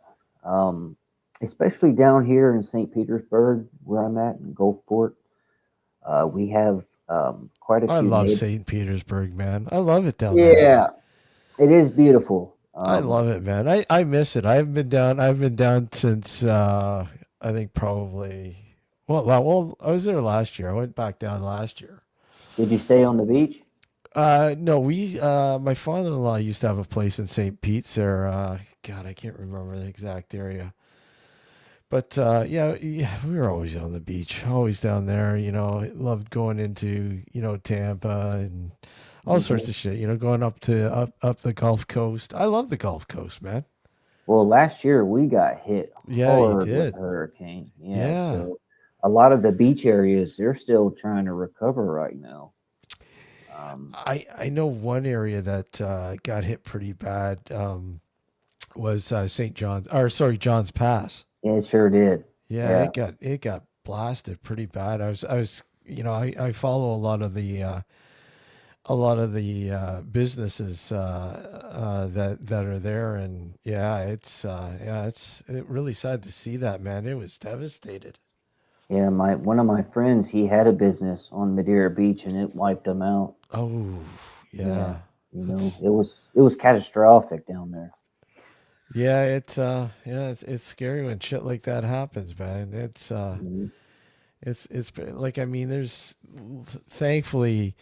especially down here in St. Petersburg, where I'm at in Gulfport. We have quite a few. I love St. Petersburg, man. I love it down there. Yeah. It is beautiful. I love it, man. I miss it. I've been down. I've been down since I think probably. Well, I was there last year. I went back down last year. Did you stay on the beach? No, my father-in-law used to have a place in St. Pete's there. God, I can't remember the exact area. But yeah, we were always on the beach, always down there. Loved going into Tampa and all sorts of shit. Going up the Gulf Coast. I love the Gulf Coast, man. Well, last year we got hit Yeah, you hard with did. hurricane. Yeah, Yeah. so a lot of the beach areas they're still trying to recover right now. I know one area that got hit pretty bad was St. John's, or sorry, John's Pass. Yeah, it sure did. Yeah, Yeah. it got blasted pretty bad. I was I follow a lot of the businesses that are there, and it's really sad to see that, man. It was devastated. Yeah, one of my friends, he had a business on Madeira Beach and it wiped him out. Oh, yeah. It was catastrophic down there. Yeah, it's scary when shit like that happens, man. It's like, I mean, there's thankfully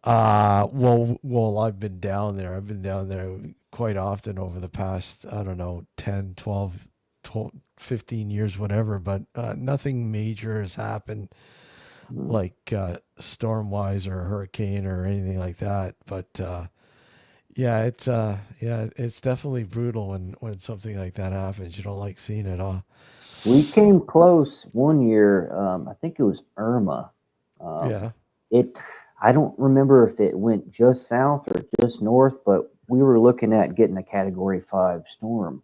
well, I've been down there. I've been down there quite often over the past, I don't know, 10, 12, 15 years, whatever, but nothing major has happened like storm-wise or a hurricane or anything like that. But it's definitely brutal when something like that happens. You don't like seeing it, huh? We came close one year. I think it was Irma. Yeah. I don't remember if it went just south or just north, but we were looking at getting a Category 5 storm,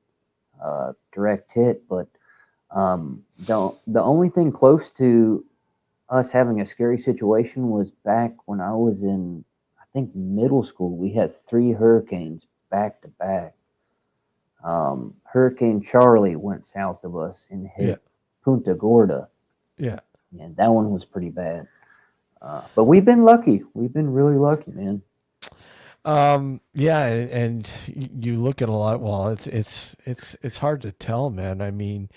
direct hit. But the only thing close to us having a scary situation was back when I was in, I think, middle school. We had 3 hurricanes back to back. Hurricane Charlie went south of us and hit Punta Gorda. Yeah. And that one was pretty bad. But we've been lucky. We've been really lucky, man. Yeah, and you look at a lot. Well, it's hard to tell, man. I mean,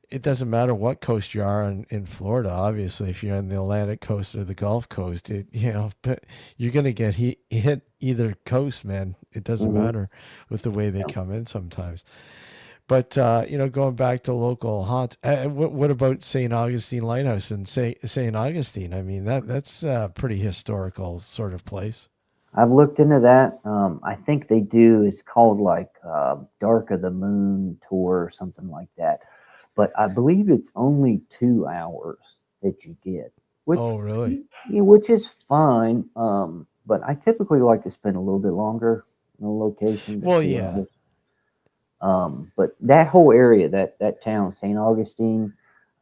it doesn't matter what coast you are in Florida. Obviously, if you're on the Atlantic coast or the Gulf Coast, but you're gonna get hit either coast, man. It doesn't matter with the way they come in sometimes. But going back to local haunts, what about St. Augustine Lighthouse and St. Augustine? I mean, that's a pretty historical sort of place. I've looked into that. I think they do. It's called like Dark of the Moon tour or something like that. But I believe it's only 2 hours that you get. Oh, really? Which is fine. But I typically like to spend a little bit longer in a location. Well, yeah. But that whole area, that town, St. Augustine,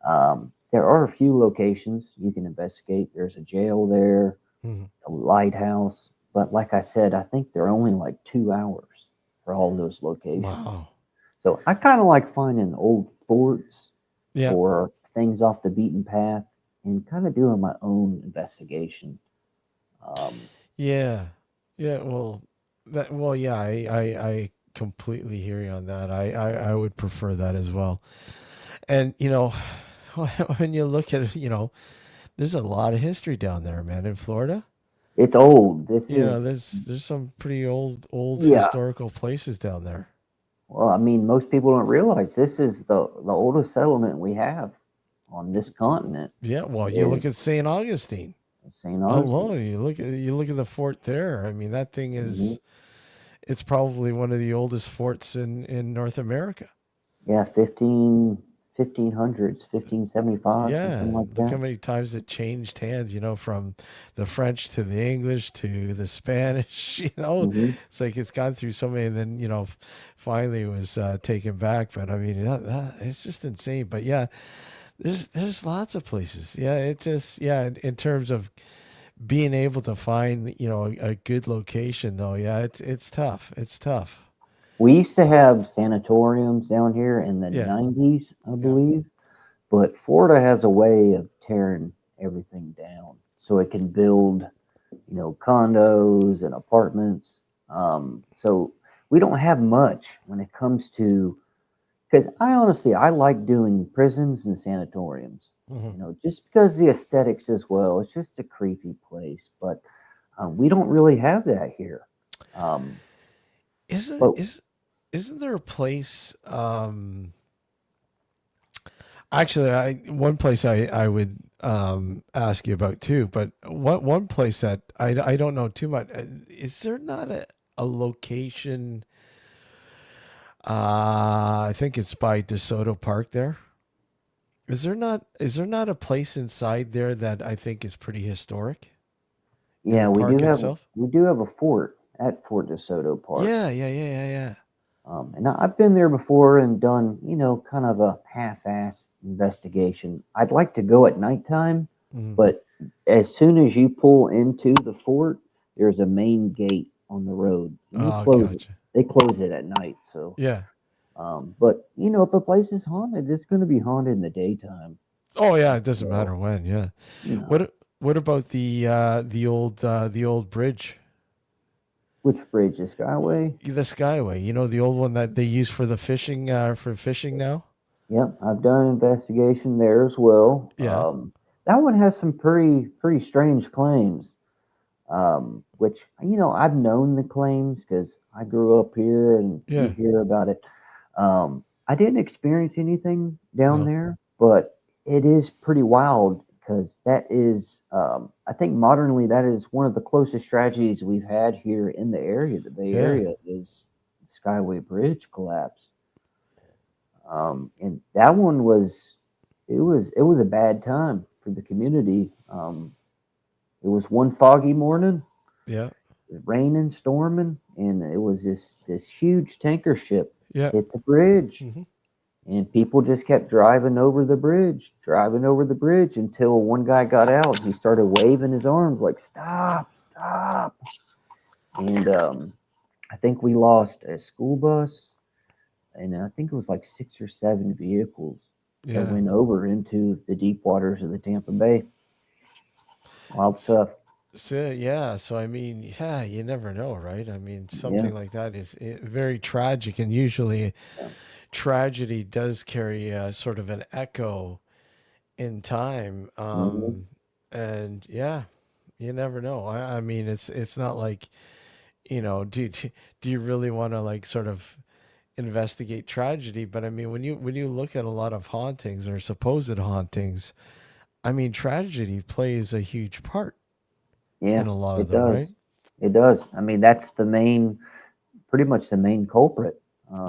there are a few locations you can investigate. There's a jail there, a lighthouse. But like I said, I think they're only like 2 hours for all those locations. Wow. So I kind of like finding old forts or things off the beaten path and kind of doing my own investigation. I completely hear you on that. I would prefer that as well. And when you look at it, there's a lot of history down there, man, in Florida. It's old. There's some pretty old historical places down there. Well, I mean, most people don't realize this is the oldest settlement we have on this continent. Yeah, well, you look at St. Augustine. St. Augustine. Alone, you look at the fort there. I mean, that thing is it's probably one of the oldest forts in North America. Yeah, 1500s, 1575. Yeah, like look how many times it changed hands, from the French to the English to the Spanish, It's like it's gone through so many, and then, finally it was taken back. But I mean, it's just insane. But yeah, there's lots of places. Yeah, it's just, in terms of being able to find, a good location though. Yeah, it's tough. It's tough. We used to have sanatoriums down here in the 90s, I believe, but Florida has a way of tearing everything down so it can build, condos and apartments. So we don't have much when it comes to, because I like doing prisons and sanatoriums, just because the aesthetics as well. It's just a creepy place, but we don't really have that here. Isn't But is isn't there a place? Actually, one place I would ask you about too, but one place that I don't know too much. Is there not a location? I think it's by DeSoto Park there. Is there not a place inside there that I think is pretty historic in yeah, the park itself? we do have a fort at Fort DeSoto Park. Yeah. And I've been there before and done, kind of a half-ass investigation. I'd like to go at nighttime, Mhm. but as soon as you pull into the fort, there's a main gate on the road. And Oh, gotcha. they close it at night. So, Yeah. but if a place is haunted, it's going to be haunted in the daytime. Oh yeah, it doesn't So, matter when. Yeah. you know, What about the old bridge, which bridge? The Skyway? the Skyway? You know, the old one that they use for the fishing now. Yep, I've done an investigation there as well. Yeah. That one has some pretty strange claims. Which I've known the claims because I grew up here and you Yeah. hear about it. I didn't experience anything down No. there, but it is pretty wild because that is, I think modernly that is one of the closest tragedies we've had here in the area, the Bay Yeah. Area, is Skyway Bridge collapse. And that one it was a bad time for the community. It was one foggy morning, Yeah. raining, storming, and it was this huge tanker ship Yeah. hit the bridge, Mhm. and people just kept driving over the bridge until one guy got out. He started waving his arms like "Stop, stop!" And I think we lost a school bus, and I think it was like 6 or 7 vehicles that Yeah. went over into the deep waters of the Tampa Bay. Wild stuff. So yeah, so I mean, yeah, you never know, right? I mean, Yeah. something like that is very tragic, and usually Yeah. tragedy does carry a sort of an echo in time. Mhm. And yeah, you never know. I mean, it's not like, do you really want to like sort of investigate tragedy? But I mean, when you look at a lot of hauntings or supposed hauntings, I mean, tragedy plays a huge part Yeah, in a lot of it them, does. right? It does. I mean, that's pretty much the main culprit.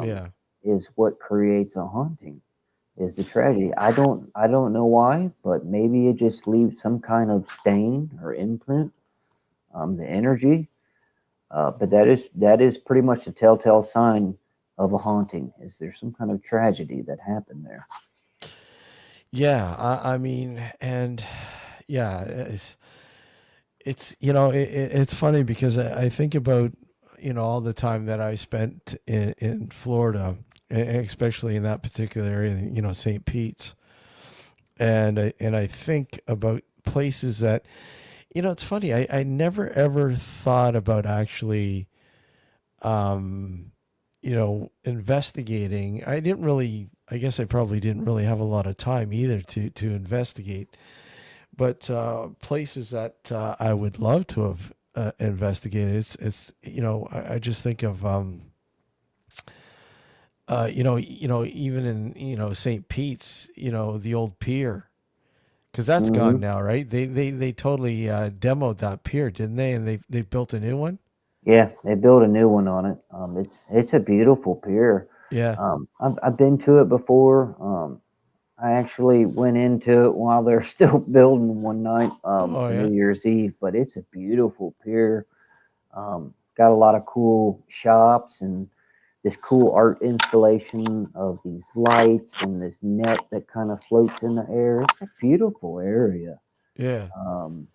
Yeah. Is what creates a haunting is the tragedy. I don't know why, but maybe it just leaves some kind of stain or imprint. The energy, but that is pretty much the telltale sign of a haunting. Is there some kind of tragedy that happened there? Yeah, I mean, and yeah, it's funny because I think about all the time that I spent in Florida, especially in that particular area, St. Pete's, and I think about places that it's funny. I never ever thought about actually investigating. I didn't really. I guess I probably didn't really have a lot of time either to investigate. But places that I would love to have investigated. I just think of even in St. Pete's, the old pier, because that's gone Hmm. now, right? They totally demoed that pier, didn't they? And they built a new one. Yeah, they built a new one on it. It's a beautiful pier. Yeah. I've been to it before. I actually went into it while they're still building one night Oh for yeah. New Year's Eve, but it's a beautiful pier. Got a lot of cool shops and this cool art installation of these lights and this net that kind of floats in the air. It's a beautiful area. Yeah. Um,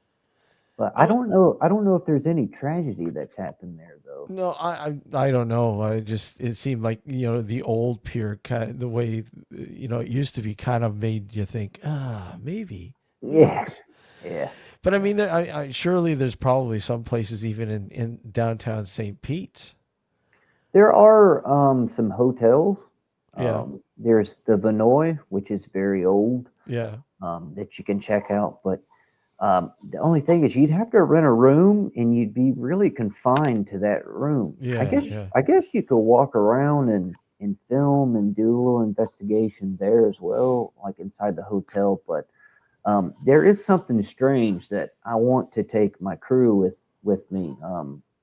but I Oh, don't know. I don't know if there's any tragedy that's happened there though. no, I don't know. It seemed like the old pier kind of the way it used to be kind of made you think maybe Yeah, yeah. But I mean, surely there's probably some places even in downtown St. Pete's. There are some hotels. Yeah. There's the Vinoy, which is very old, Yeah. that you can check out. But the only thing is, you'd have to rent a room, and you'd be really confined to that room. Yeah. Yeah. I guess you could walk around and film and do a little investigation there as well, like inside the hotel. But there is something strange that I want to take my crew with me.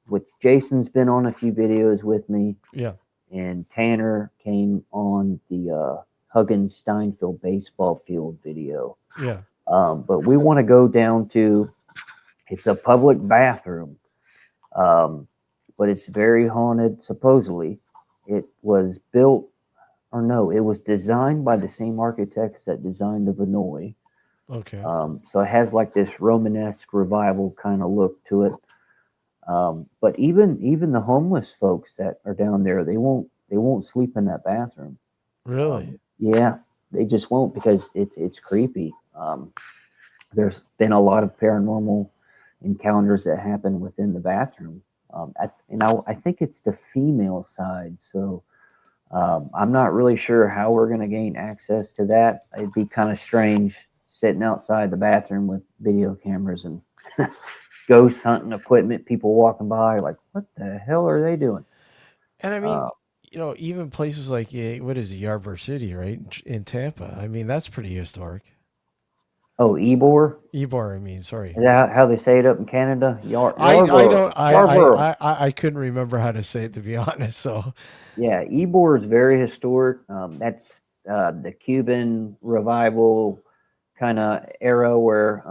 Which Jason's been on a few videos with me, Yeah. and Tanner came on the Huggins Steinfeld baseball field video. Yeah. But we want to go down to, it's a public bathroom, but it's very haunted. Supposedly, it was built, or no, it was designed by the same architects that designed the Vinoy. Okay. So it has like this Romanesque revival kind of look to it. But even the homeless folks that are down there, they won't sleep in that bathroom. Really? Yeah, they just won't, because it's creepy. There's been a lot of paranormal encounters that happen within the bathroom. I think it's the female side. So I'm not really sure how we're going to gain access to that. It'd be kind of strange sitting outside the bathroom with video cameras and ghost hunting equipment, people walking by like, what the hell are they doing? And I mean, even places like, what is it, Yarborough City, right? In Tampa. I mean, that's pretty historic. Oh, Ybor? Ybor, I mean, sorry. Is that how they say it up in Canada? I couldn't remember how to say it, to be honest. So yeah, Ybor is very historic. That's the Cuban revival kind of era where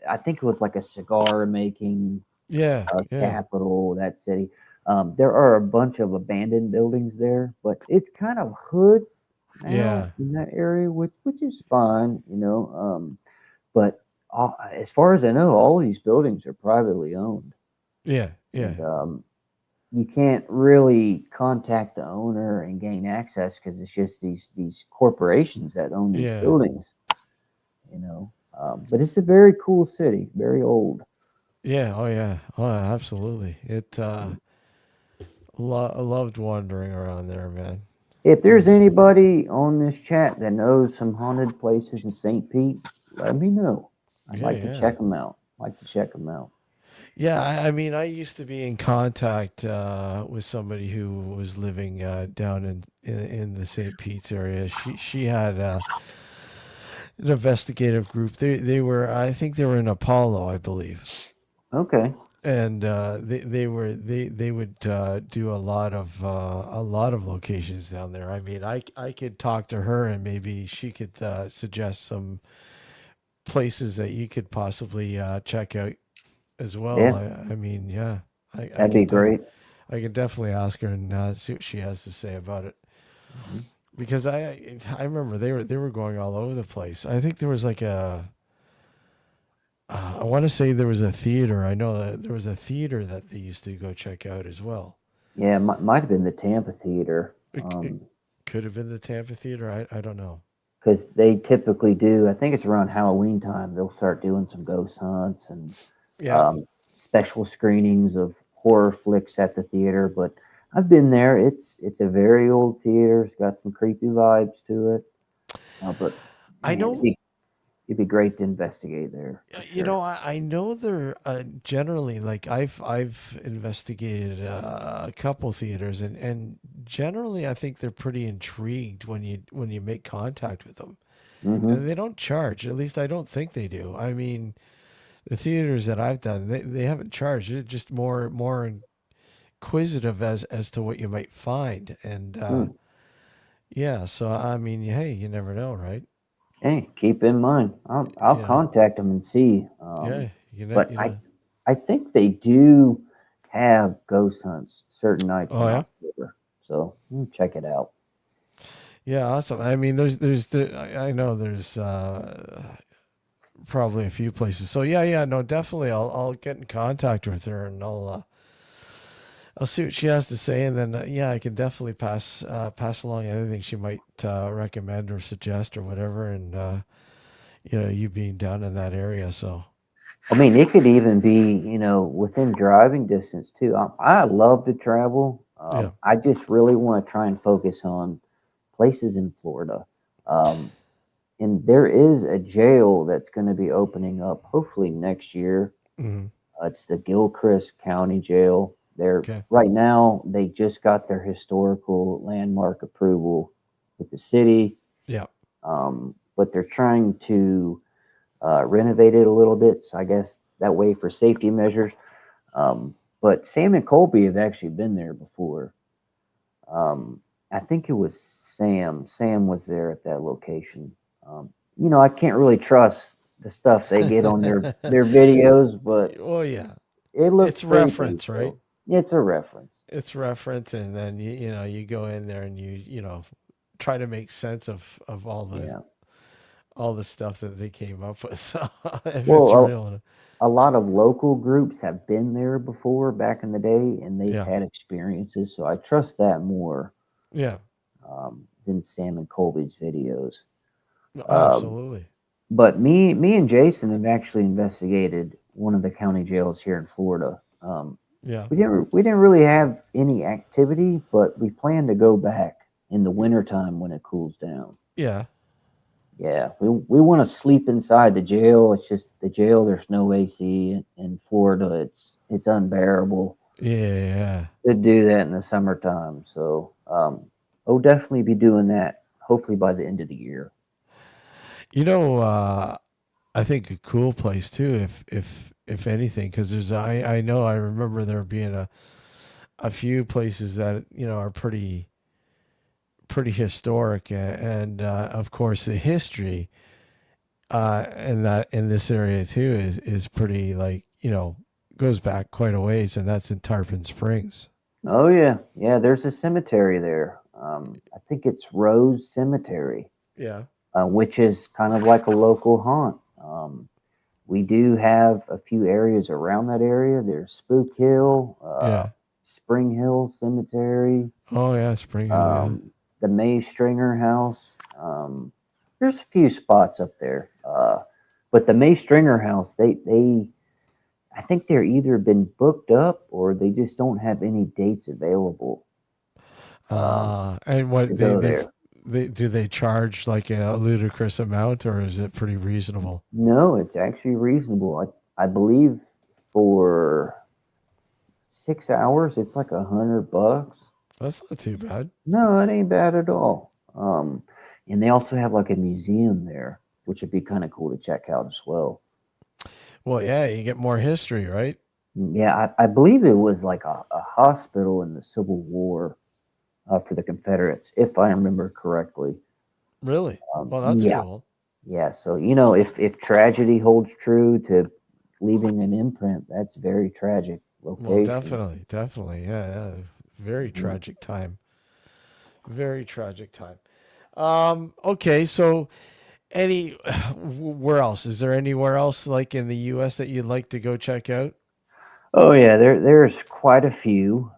I think it was like a cigar making capital, that city. There are a bunch of abandoned buildings there, but it's kind of hood now in that area, which is fine, but as far as I know, all these buildings are privately owned. Yeah. And, you can't really contact the owner and gain access because it's just these corporations that own these buildings, but it's a very cool city, very old. Yeah. Oh yeah. Oh, absolutely. It loved wandering around there, man. If there's anybody on this chat that knows some haunted places in St. Pete, let me know. I'd like to check them out. Yeah, I mean, I used to be in contact with somebody who was living down in the St. Pete's area. She had an investigative group. They were, I think they were in Apollo, I believe. Okay. And they would do a lot of locations down there. I mean, I could talk to her and maybe she could suggest some places that you could possibly check out as well. Yeah. I mean, yeah. That'd be great. I can definitely ask her and see what she has to say about it. Mm-hmm. Because I remember they were going all over the place. I think there was like I want to say there was a theater. I know that there was a theater that they used to go check out as well. Yeah, might have been the Tampa Theater. It could have been the Tampa Theater. I don't know. Because they typically do, I think it's around Halloween time, they'll start doing some ghost hunts and special screenings of horror flicks at the theater. But I've been there. It's a very old theater. It's got some creepy vibes to it. But I know it'd be great to investigate there. I know they're generally, like I've investigated a couple theaters, and generally I think they're pretty intrigued when you make contact with them. Mm-hmm. And they don't charge. At least I don't think they do. I mean, the theaters that I've done, they haven't charged. They're just more inquisitive as to what you might find. And so I mean, hey, you never know, right? Hey, keep in mind, I'll contact them and see. I think they do have ghost hunts certain nights in October, so check it out. Yeah, awesome. I mean, I know there's probably a few places. So no, definitely, I'll get in contact with her and I'll see what she has to say, and then I can definitely pass along anything she might recommend or suggest or whatever. And you being down in that area, so I mean, it could even be, within driving distance too. I love to travel. Yeah. I just really want to try and focus on places in Florida. Um, and there is a jail that's going to be opening up hopefully next year. Mhm. It's the Gilchrist County Jail. They're Okay. right now. They just got their historical landmark approval with the city, Yeah. but they're trying to renovate it a little bit. So I guess that way for safety measures. But Sam and Colby have actually been there before. I think it was Sam. Sam was there at that location. I can't really trust the stuff they get on their videos, but Well, yeah. it looks It's creepy, reference, right? so it's a reference. It's reference, and then you go in there and try to make sense of Yeah. all the stuff that they came up with. So if it's Well, real, a lot of local groups have been there before back in the day, and they've yeah, had experiences, so I trust that more yeah, than Sam and Colby's videos. no, Um, absolutely, but me and Jason have actually investigated one of the county jails here in Florida. yeah, We didn't really have any activity, but we plan to go back in the wintertime when it cools down. yeah, Yeah, we want to sleep inside the jail. It's just the jail. There's no AC in Florida. It's unbearable yeah. to do that in the summertime. So I'll definitely be doing that. Hopefully by the end of the year. I think a cool place too, if anything, because I know I remember there being a few places that are pretty historic, and of course the history in this area too is pretty, like, goes back quite a ways, and that's in Tarpon Springs. Oh yeah. There's a cemetery there. I think it's Rose Cemetery, Yeah. which is kind of like a local haunt. We do have a few areas around that area. There's Spook Hill, Yeah. Spring Hill Cemetery, Oh yeah, Spring Hill. Yeah. the May Stringer House. There's a few spots up there, but the May Stringer House, I think they're either been booked up or they just don't have any dates available And to what go there. they do they charge like a ludicrous amount, or is it pretty reasonable? No, it's actually reasonable. I believe for 6 hours, it's like $100. That's not too bad. No, it ain't bad at all. And they also have like a museum there, which would be kind of cool to check out as well. Well, yeah, you get more history, right? Yeah, I believe it was like a hospital in the Civil War for the Confederates, if I remember correctly. Really? Well, that's Yeah, cool. yeah. So if tragedy holds true to leaving an imprint, that's very tragic Well, location. definitely, yeah. Very Mhm. tragic time. Very tragic time. Okay, so where else? Is there anywhere else like in the U.S. that you'd like to go check out? Oh yeah, there's quite a few.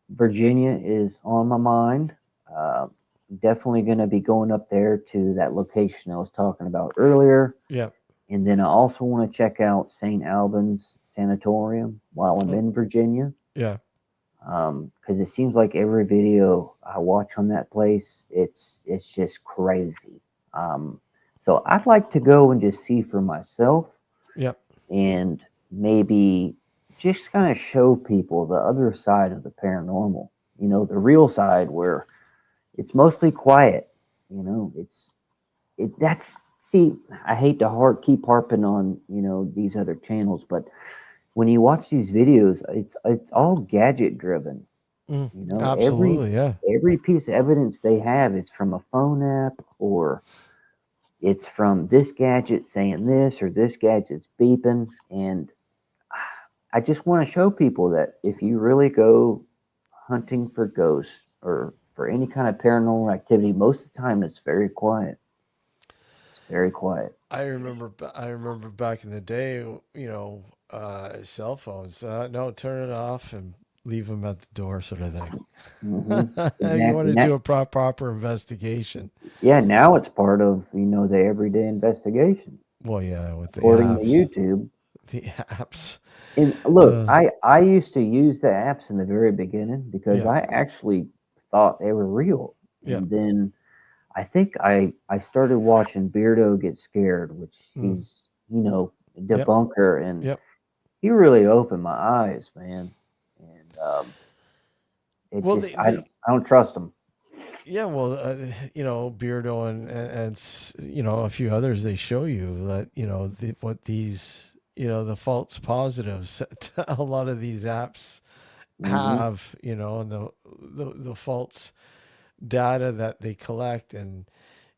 Virginia is on my mind. Uh, Definitely going to be going up there to that location I was talking about earlier, Yeah. and then I also want to check out St. Albans Sanatorium while I'm Oh, in Virginia, yeah. because it seems like every video I watch on that place, it's just crazy. Um, so I'd like to go and just see for myself Yep. and maybe just kind of show people the other side of the paranormal, the real side where it's mostly quiet. That's, see, I hate to keep harping on, these other channels, but when you watch these videos, it's all gadget driven. Every Absolutely, yeah. every piece of evidence they have is from a phone app, or it's from this gadget saying this, or this gadget's beeping. And I just want to show people that if you really go hunting for ghosts or for any kind of paranormal activity, most of the time it's very quiet. It's very quiet. I remember back in the day, cell phones. No, turn it off and leave them at the door, sort of thing. You want Exactly. to do a proper investigation. Yeah, now it's part of the everyday investigation, Well, yeah, with the according to apps. YouTube. the apps. And look, I used to use the apps in the very beginning because Yeah. I actually thought they were real. Yeah. And then I think I started watching Beardo Get Scared, which he's, you know, a Yep. debunker, and Yep. he really opened my eyes, man. And it Well, just I don't trust him. yeah, well, you know, Beardo and you know, a few others, they show you that, you know, what these, you know, the false positives that a lot of these apps have, you know, and the false data that they collect. And,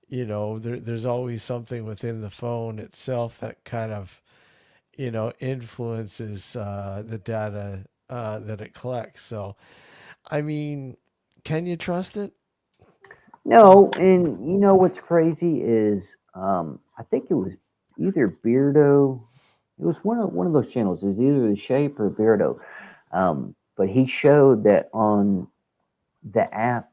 you know, there's always something within the phone itself that kind of, you know, influences the data that it collects. So, I mean, can you trust it? No, and you know what's crazy is I think it was either Beardo. It was one of those channels. It was either the Shape or Beardo. But he showed that on the app.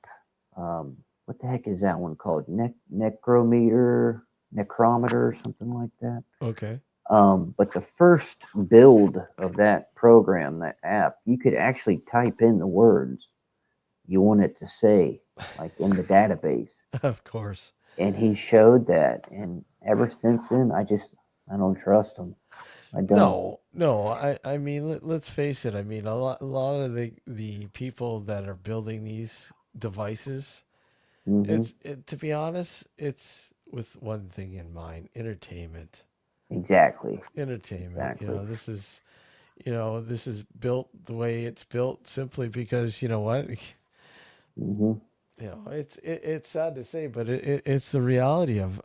What the heck is that one called? Necrometer, Necrometer, or something like that. Okay. But the first build of that program, that app, you could actually type in the words you want it to say, like in the database. Of course. And he showed that, and ever since then, I don't trust him. I don't. No. I mean, let's face it. I mean, a lot of the people that are building these devices, to be honest, it's with one thing in mind: entertainment. Exactly. Entertainment. Exactly. You know, this is built the way it's built simply because, you know what? You know, it's sad to say, but it's the reality of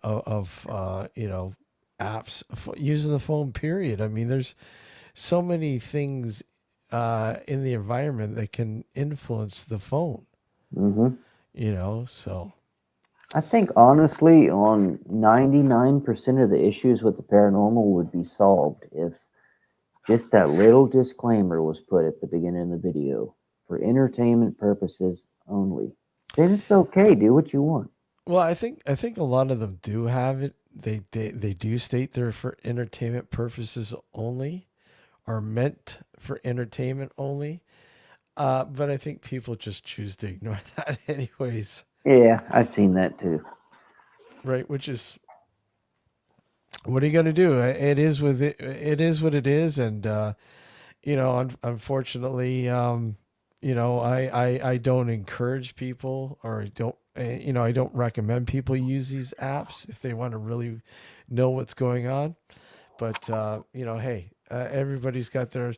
you know, apps using the phone. Period. I mean, there's so many things in the environment that can influence the phone. You know, so I think honestly, on 99% of the issues with the paranormal would be solved if just that little disclaimer was put at the beginning of the video for entertainment purposes only. Then it's okay. Do what you want. well, I think a lot of them do have it. They do state they're for entertainment purposes only, are meant for entertainment only. But I think people just choose to ignore that anyways. Yeah, I've seen that too. Right, which is, what are you going to do? It is with it. It is what it is, and you know, unfortunately, you know, I don't encourage people, or I don't, you know, I don't recommend people use these apps if they want to really know what's going on. But you know, hey, everybody's got their,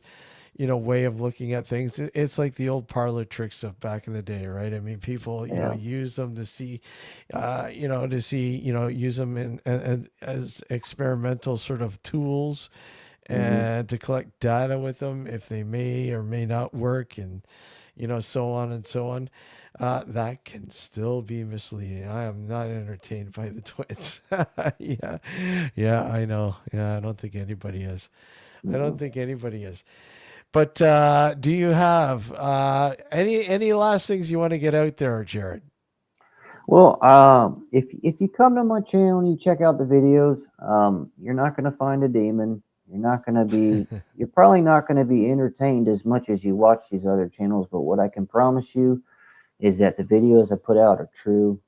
you know, way of looking at things. It's like the old parlor tricks of back in the day, right? I mean, people, you know, use them to see, you know, use them as experimental sort of tools, and to collect data with them if they may or may not work, and, you know, so on and so on. That can still be misleading. I am not entertained by the twins. Yeah, I know. Yeah, I don't think anybody is. I don't think anybody is. But do you have any last things you want to get out there, Jarred? Well, if you come to my channel and you check out the videos, you're not going to find a demon. You're not going to be. You're probably not going to be entertained as much as you watch these other channels. But what I can promise you is that the videos I put out are true.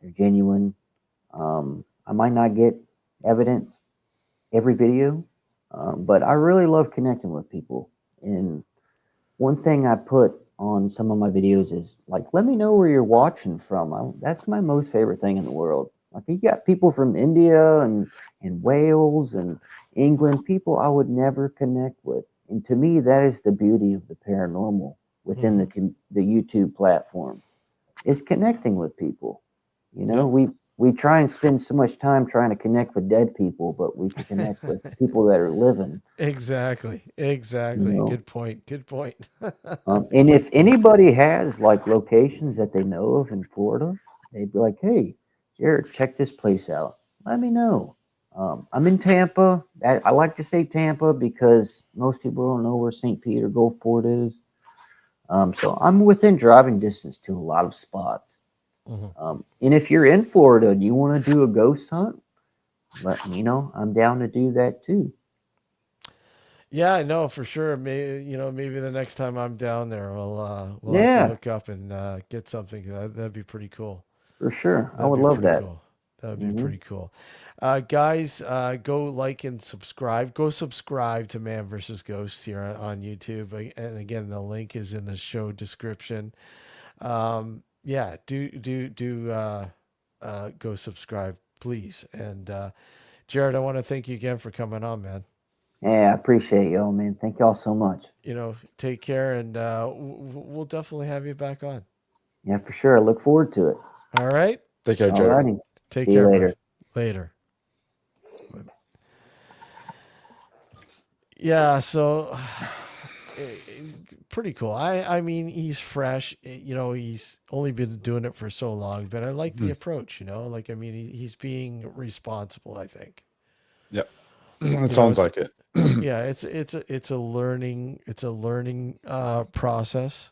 They're genuine. I might not get evidence every video, but I really love connecting with people. And one thing I put on some of my videos is like, let me know where you're watching from. That's my most favorite thing in the world. Like, you got people from India and Wales and England, people I would never connect with. And to me, that is the beauty of the paranormal within the YouTube platform, is connecting with people. You know, we try and spend so much time trying to connect with dead people, but we can connect with people that are living. Exactly. You know? Good point. Good point. And if anybody has like locations that they know of in Florida, they'd be like, "Hey, Jarred, check this place out. Let me know." I'm in Tampa. I like to say Tampa because most people don't know where St. Peter Gulfport is. So I'm within driving distance to a lot of spots. And if you're in Florida and you want to do a ghost hunt, let me know. I'm down to do that too. Yeah, I know for sure. Maybe the next time I'm down there, we'll have to Yeah, hook up and get something. That'd be pretty cool. for sure. I That'd would be love pretty that. cool. That'd be Hmm. pretty cool. Guys, go like and subscribe. Go subscribe to Man vs. Ghost here on YouTube. And again, the link is in the show description. Yeah, go subscribe, please. And Jarred, I want to thank you again for coming on, man. Yeah, I appreciate y'all, man. Thank y'all so much. Take care, and we'll definitely have you back on. Yeah, for sure. I look forward to it. All right. Take care, All Jared. righty. Take See you care, later. bud. Later. Yeah, so pretty cool. I mean, he's fresh. He's only been doing it for so long, but I like the approach. Like I mean, he's being responsible. I think. Yep. It sounds like it. Yeah, it's a learning process,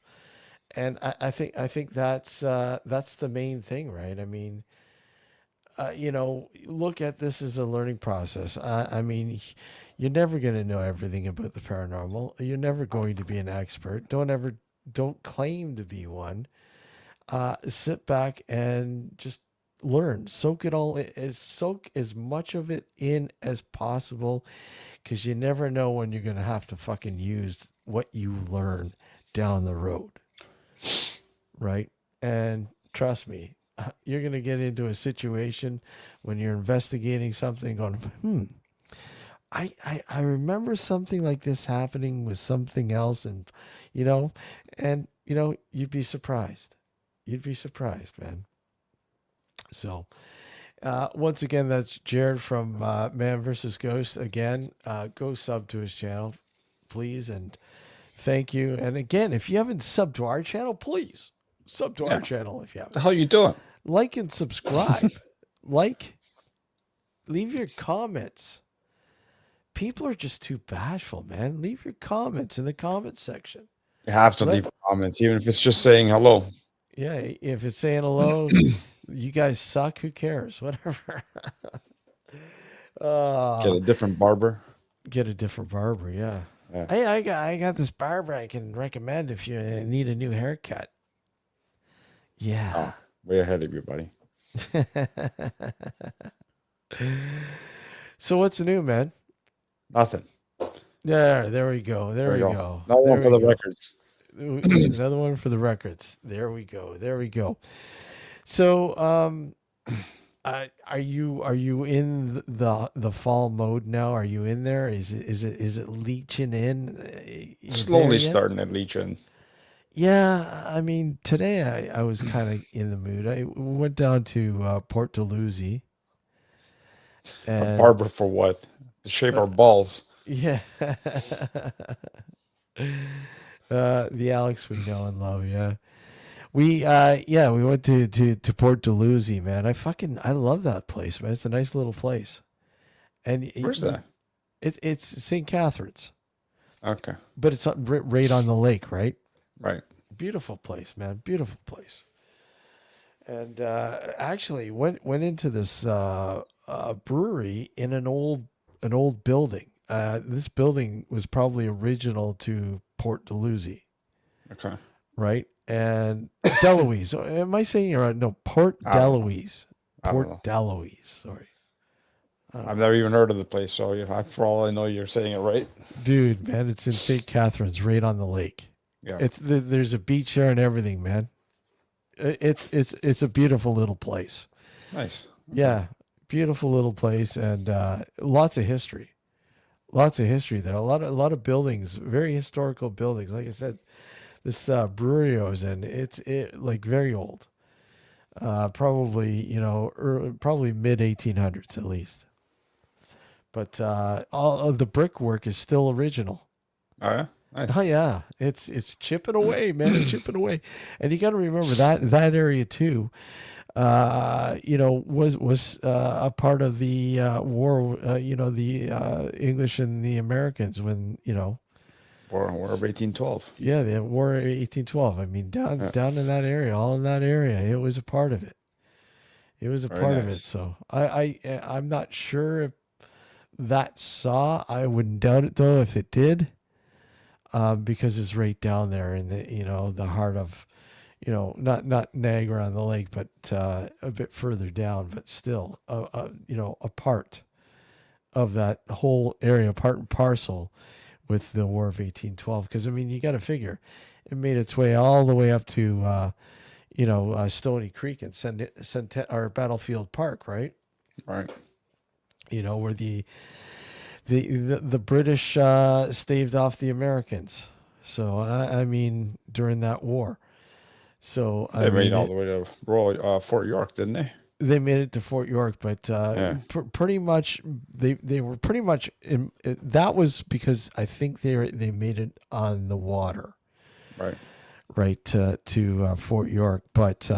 and I think that's the main thing, right? I mean, look at this as a learning process. I mean, you're never going to know everything about the paranormal. You're never going to be an expert. Don't claim to be one. Sit back and just learn. Soak as much of it in as possible, because you never know when you're going to have to fucking use what you learn down the road. Right? And trust me, you're going to get into a situation when you're investigating something going, I remember something like this happening with something else. And you'd be surprised. You'd be surprised, man. So, once again, that's Jarred from Man vs. Ghost. Again, go sub to his channel, please, and thank you. And again, if you haven't subbed to our channel, please sub to our channel if you haven't. The hell you doing? Like and subscribe. Leave your comments. People are just too bashful, man. Leave your comments in the comment section. You have to leave comments, even if it's just saying hello. Yeah, if it's saying hello, you guys suck. Who cares? Whatever. Get a different barber. Get a different barber. Yeah. Hey, I got this barber I can recommend if you need a new haircut. Yeah. Oh, way ahead of you, buddy. So what's new, man? Nothing. There we go. There we go. Another one for the records. Another one for the records. There we go. So, are you in the fall mode now? Are you in there? Is it leeching in? Slowly starting to leech in. Yeah, I mean, today I was kind of in the mood. I went down to Port Dalhousie. A barber for what? To shave our balls. Yeah. The Alex we know and love, yeah. We went to Port Dalhousie, man. I love that place, man. It's a nice little place. And where's that? It's St. Catharines. Okay. But it's right on the lake, right? Right. Beautiful place, man. Beautiful place. And actually went into this brewery in an old building. This building was probably original to Port Dalhousie. Okay. Right? And Deloise. Am I saying it right? No, Port Deloise. Port Deloise. Sorry. I've never even heard of the place, so for all I know, you're saying it right. Dude, man, it's in St. Catharines, right on the lake. Yeah. There's a beach there and everything, man. It's a beautiful little place. Nice. Yeah, beautiful little place, and lots of history. Lots of history there. A lot of buildings, very historical buildings. Like I said, this brewery I was in, it's like very old. Probably probably mid 1800s at least. But all of the brickwork is still original. Oh yeah. Nice. Oh yeah, it's chipping away, man. It's chipping away, and you got to remember that area too. Was a part of the war. The English and the Americans when War of 1812. Yeah, the War of 1812. I mean, down in that area, all in that area, it was a part of it. It was a part of it. So I'm not sure if that saw, I wouldn't doubt it though if it did, because it's right down there in the heart of, not Niagara on the lake, but a bit further down, but still, a part of that whole area, part and parcel with the War of 1812. Because I mean, you got to figure, it made its way all the way up to Stony Creek and or Battlefield Park, right? Right. Where the British staved off the Americans. So I mean, during that war. So They made all the way to Fort York, didn't they? They made it to Fort York, but pretty much they were pretty much that was because I think they made it on the water, right to Fort York. But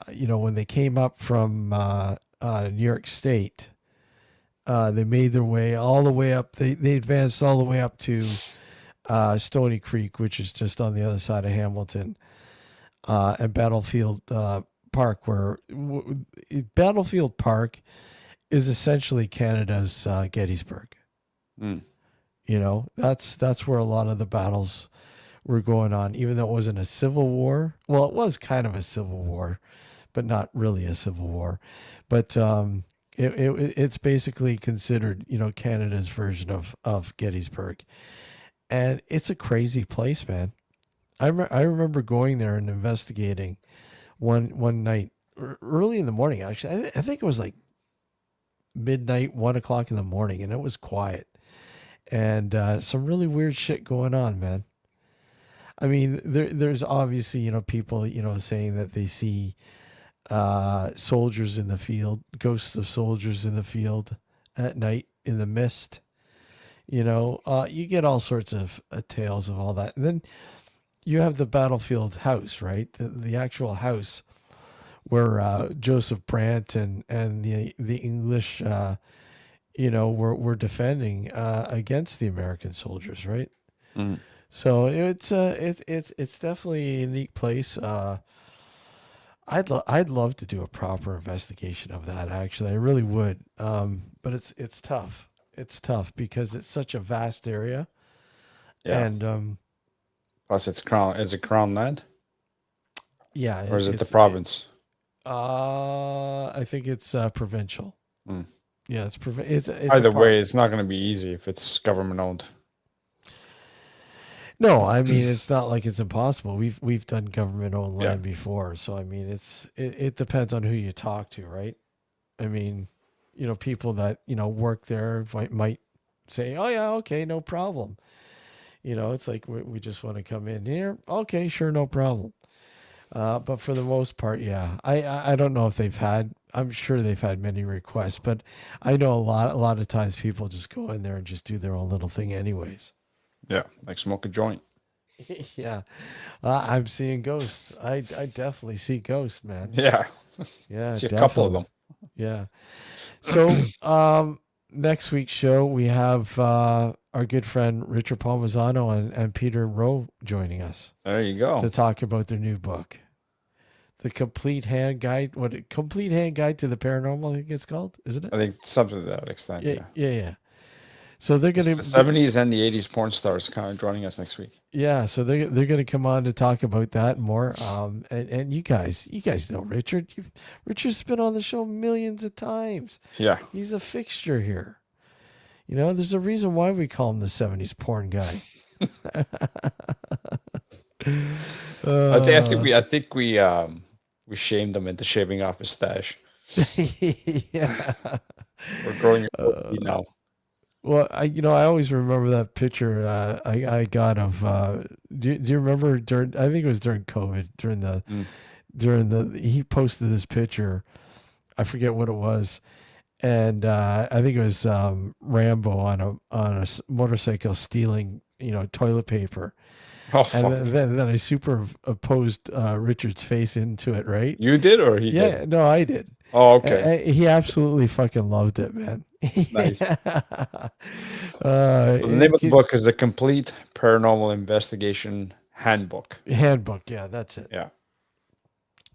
when they came up from New York State, they made their way all the way up. They advanced all the way up to Stony Creek, which is just on the other side of Hamilton, and Battlefield Park, where Battlefield Park is essentially Canada's Gettysburg. That's where a lot of the battles were going on, even though it wasn't a civil war. Well, it was kind of a civil war, but not really a civil war. But it's basically considered, Canada's version of Gettysburg. And it's a crazy place, man. I remember going there and investigating one night early in the morning. Actually, I think it was like midnight, 1 o'clock in the morning, and it was quiet. And some really weird shit going on, man. I mean, there's obviously, people, saying that they see soldiers in the field, ghosts of soldiers in the field at night in the mist. You get all sorts of tales of all that. And then you have the battlefield house, right? The actual house where Joseph Brant and the English, were defending against the American soldiers, right? Mm. So it's definitely a unique place. I'd love to do a proper investigation of that. Actually, I really would. But it's tough. It's tough because it's such a vast area. Yeah. And plus, it's crown. Is it crown land? Yeah. Or is it the province? I think it's provincial. Mm. Yeah, it's either way. It's not going to be easy if it's government owned. No, I mean it's not like it's impossible. We've done government owned land before, so I mean it depends on who you talk to, right? I mean, people that work there might say, "Oh yeah, okay, no problem." It's like we just want to come in here. Okay, sure, no problem. But for the most part, yeah, I don't know if they've had. I'm sure they've had many requests, but I know a lot of times people just go in there and just do their own little thing, anyways. Yeah, like smoke a joint. Yeah, I'm seeing ghosts. I definitely see ghosts, man. Yeah, yeah, see a couple of them. Yeah. So next week's show we have our good friend Richard Palmisano and Peter Rowe joining us. There you go. To talk about their new book, The Complete Hand Guide. Complete Hand Guide to the Paranormal, I think it's called, isn't it? I think something to that extent. Yeah. So they're going to the 70s and the 80s porn stars kind of joining us next week. Yeah, so they're going to come on to talk about that more. And you guys know Richard. Richard's been on the show millions of times. Yeah, he's a fixture here. There's a reason why we call him the 70s porn guy. I think we shamed him into shaving off his stash. Yeah, we're growing now. Well, I always remember that picture I got of. Do you remember during? I think it was during COVID. During the he posted this picture. I forget what it was, and I think it was Rambo on a motorcycle stealing toilet paper. Oh, and then I superimposed Richard's face into it. Right? You did, or he did? Yeah, no, I did. Oh, okay. He absolutely fucking loved it, man. Nice. So the name of the book is The Complete Paranormal Investigation Handbook. Handbook, yeah, that's it. Yeah.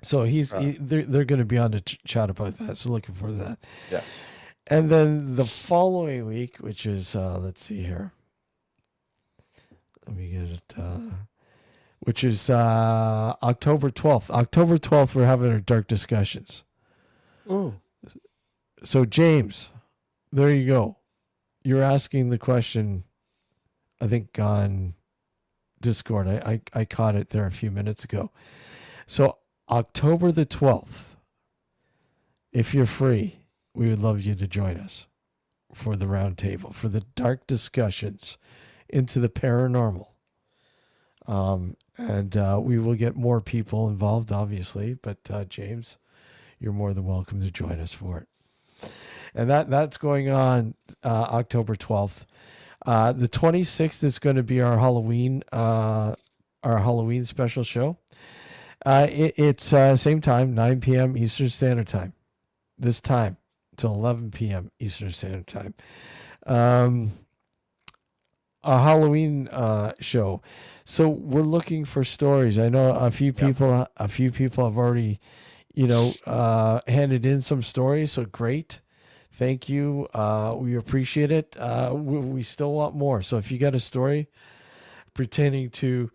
So they're going to be on to chat about that. So looking forward to that. Yes. And then the following week, which is, let's see here. Let me get it. Which is October 12th. October 12th, we're having our dark discussions. Ooh. So, James, there you go. You're asking the question, I think, on Discord. I caught it there a few minutes ago. So, October the 12th, if you're free, we would love you to join us for the round table, for the dark discussions into the paranormal. And we will get more people involved, obviously, but James, you're more than welcome to join us for it. And that's going on October 12th. The 26th is going to be our Halloween special show. It's same time, 9 p.m. Eastern Standard Time. This time till 11 p.m. Eastern Standard Time. A Halloween show. So we're looking for stories. I know a few people have already, handed in some stories. So great. Thank you. We appreciate it. We still want more. So if you got a story pertaining to,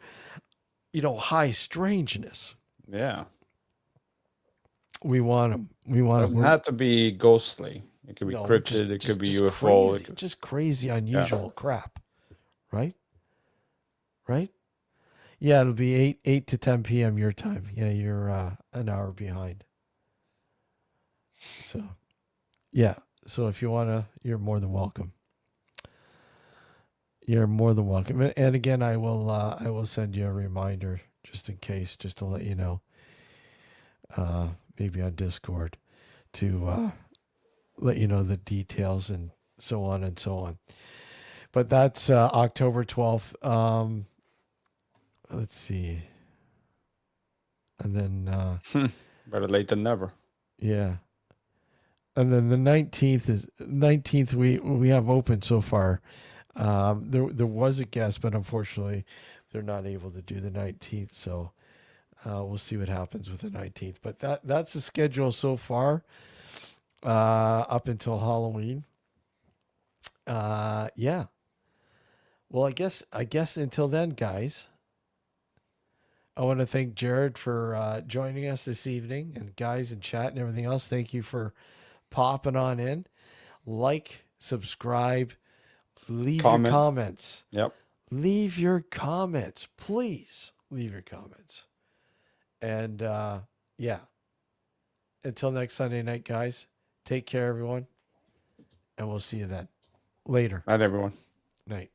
high strangeness, we want them. We want Doesn't have to be ghostly. It could be cryptid. It could be UFO. Crazy, just crazy, unusual crap. Right? Yeah, it'll be 8 to 10 p.m. your time. Yeah, you're an hour behind. So, yeah. So if you want to, you're more than welcome. You're more than welcome. And again, I will send you a reminder just in case, just to let you know, maybe on Discord, to let you know the details and so on and so on. But that's October 12th. Let's see. And then better late than never. Yeah. And then the 19th we have open so far. There was a guest, but unfortunately they're not able to do the 19th, so we'll see what happens with the 19th. But that's the schedule so far up until Halloween. Yeah. Well, I guess until then, guys, I want to thank Jarred for joining us this evening, and guys in chat and everything else. Thank you for popping on in. Like, subscribe, leave your comments. Yep. Leave your comments, please. Leave your comments. And yeah. Until next Sunday night, guys. Take care, everyone, and we'll see you then. Later. Night, everyone. Night.